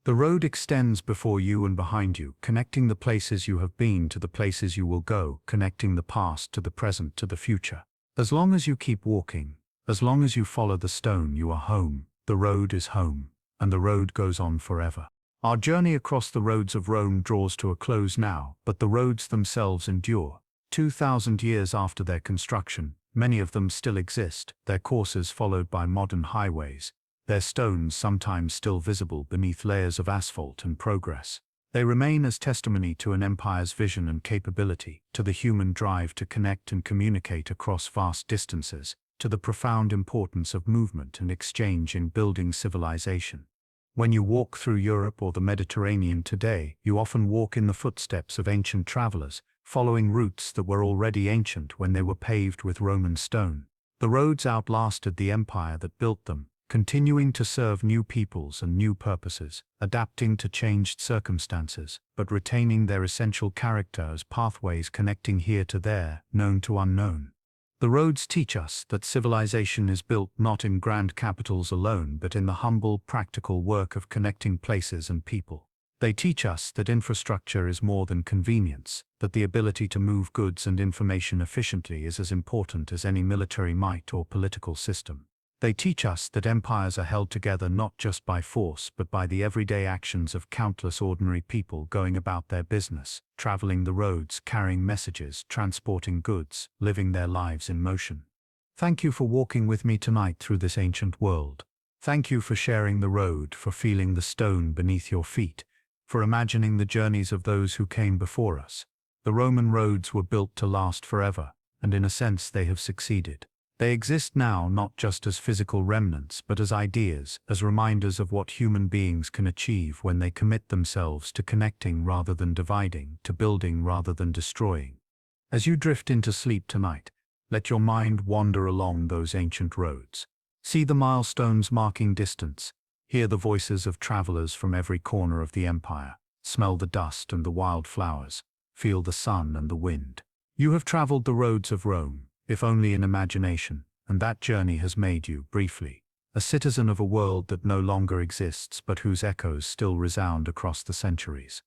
The road extends before you and behind you, connecting the places you have been to the places you will go, connecting the past to the present to the future. As long as you keep walking, as long as you follow the stone, you are home. The road is home, and the road goes on forever. Our journey across the roads of Rome draws to a close now, but the roads themselves endure. 2,000 years after their construction, many of them still exist, their courses followed by modern highways, their stones sometimes still visible beneath layers of asphalt and progress. They remain as testimony to an empire's vision and capability, to the human drive to connect and communicate across vast distances, to the profound importance of movement and exchange in building civilization. When you walk through Europe or the Mediterranean today, you often walk in the footsteps of ancient travelers, following routes that were already ancient when they were paved with Roman stone. The roads outlasted the empire that built them, continuing to serve new peoples and new purposes, adapting to changed circumstances, but retaining their essential character as pathways connecting here to there, known to unknown. The roads teach us that civilization is built not in grand capitals alone, but in the humble, practical work of connecting places and people. They teach us that infrastructure is more than convenience, that the ability to move goods and information efficiently is as important as any military might or political system. They teach us that empires are held together not just by force but by the everyday actions of countless ordinary people going about their business, traveling the roads, carrying messages, transporting goods, living their lives in motion. Thank you for walking with me tonight through this ancient world. Thank you for sharing the road, for feeling the stone beneath your feet, for imagining the journeys of those who came before us. The Roman roads were built to last forever, and in a sense they have succeeded. They exist now not just as physical remnants but as ideas, as reminders of what human beings can achieve when they commit themselves to connecting rather than dividing, to building rather than destroying. As you drift into sleep tonight, let your mind wander along those ancient roads. See the milestones marking distance, hear the voices of travelers from every corner of the empire, smell the dust and the wild flowers, feel the sun and the wind. You have traveled the roads of Rome, if only in imagination, and that journey has made you, briefly, a citizen of a world that no longer exists but whose echoes still resound across the centuries.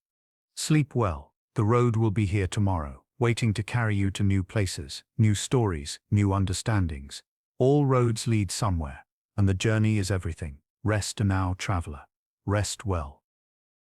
Sleep well. The road will be here tomorrow, waiting to carry you to new places, new stories, new understandings. All roads lead somewhere, and the journey is everything. Rest now, traveler. Rest well.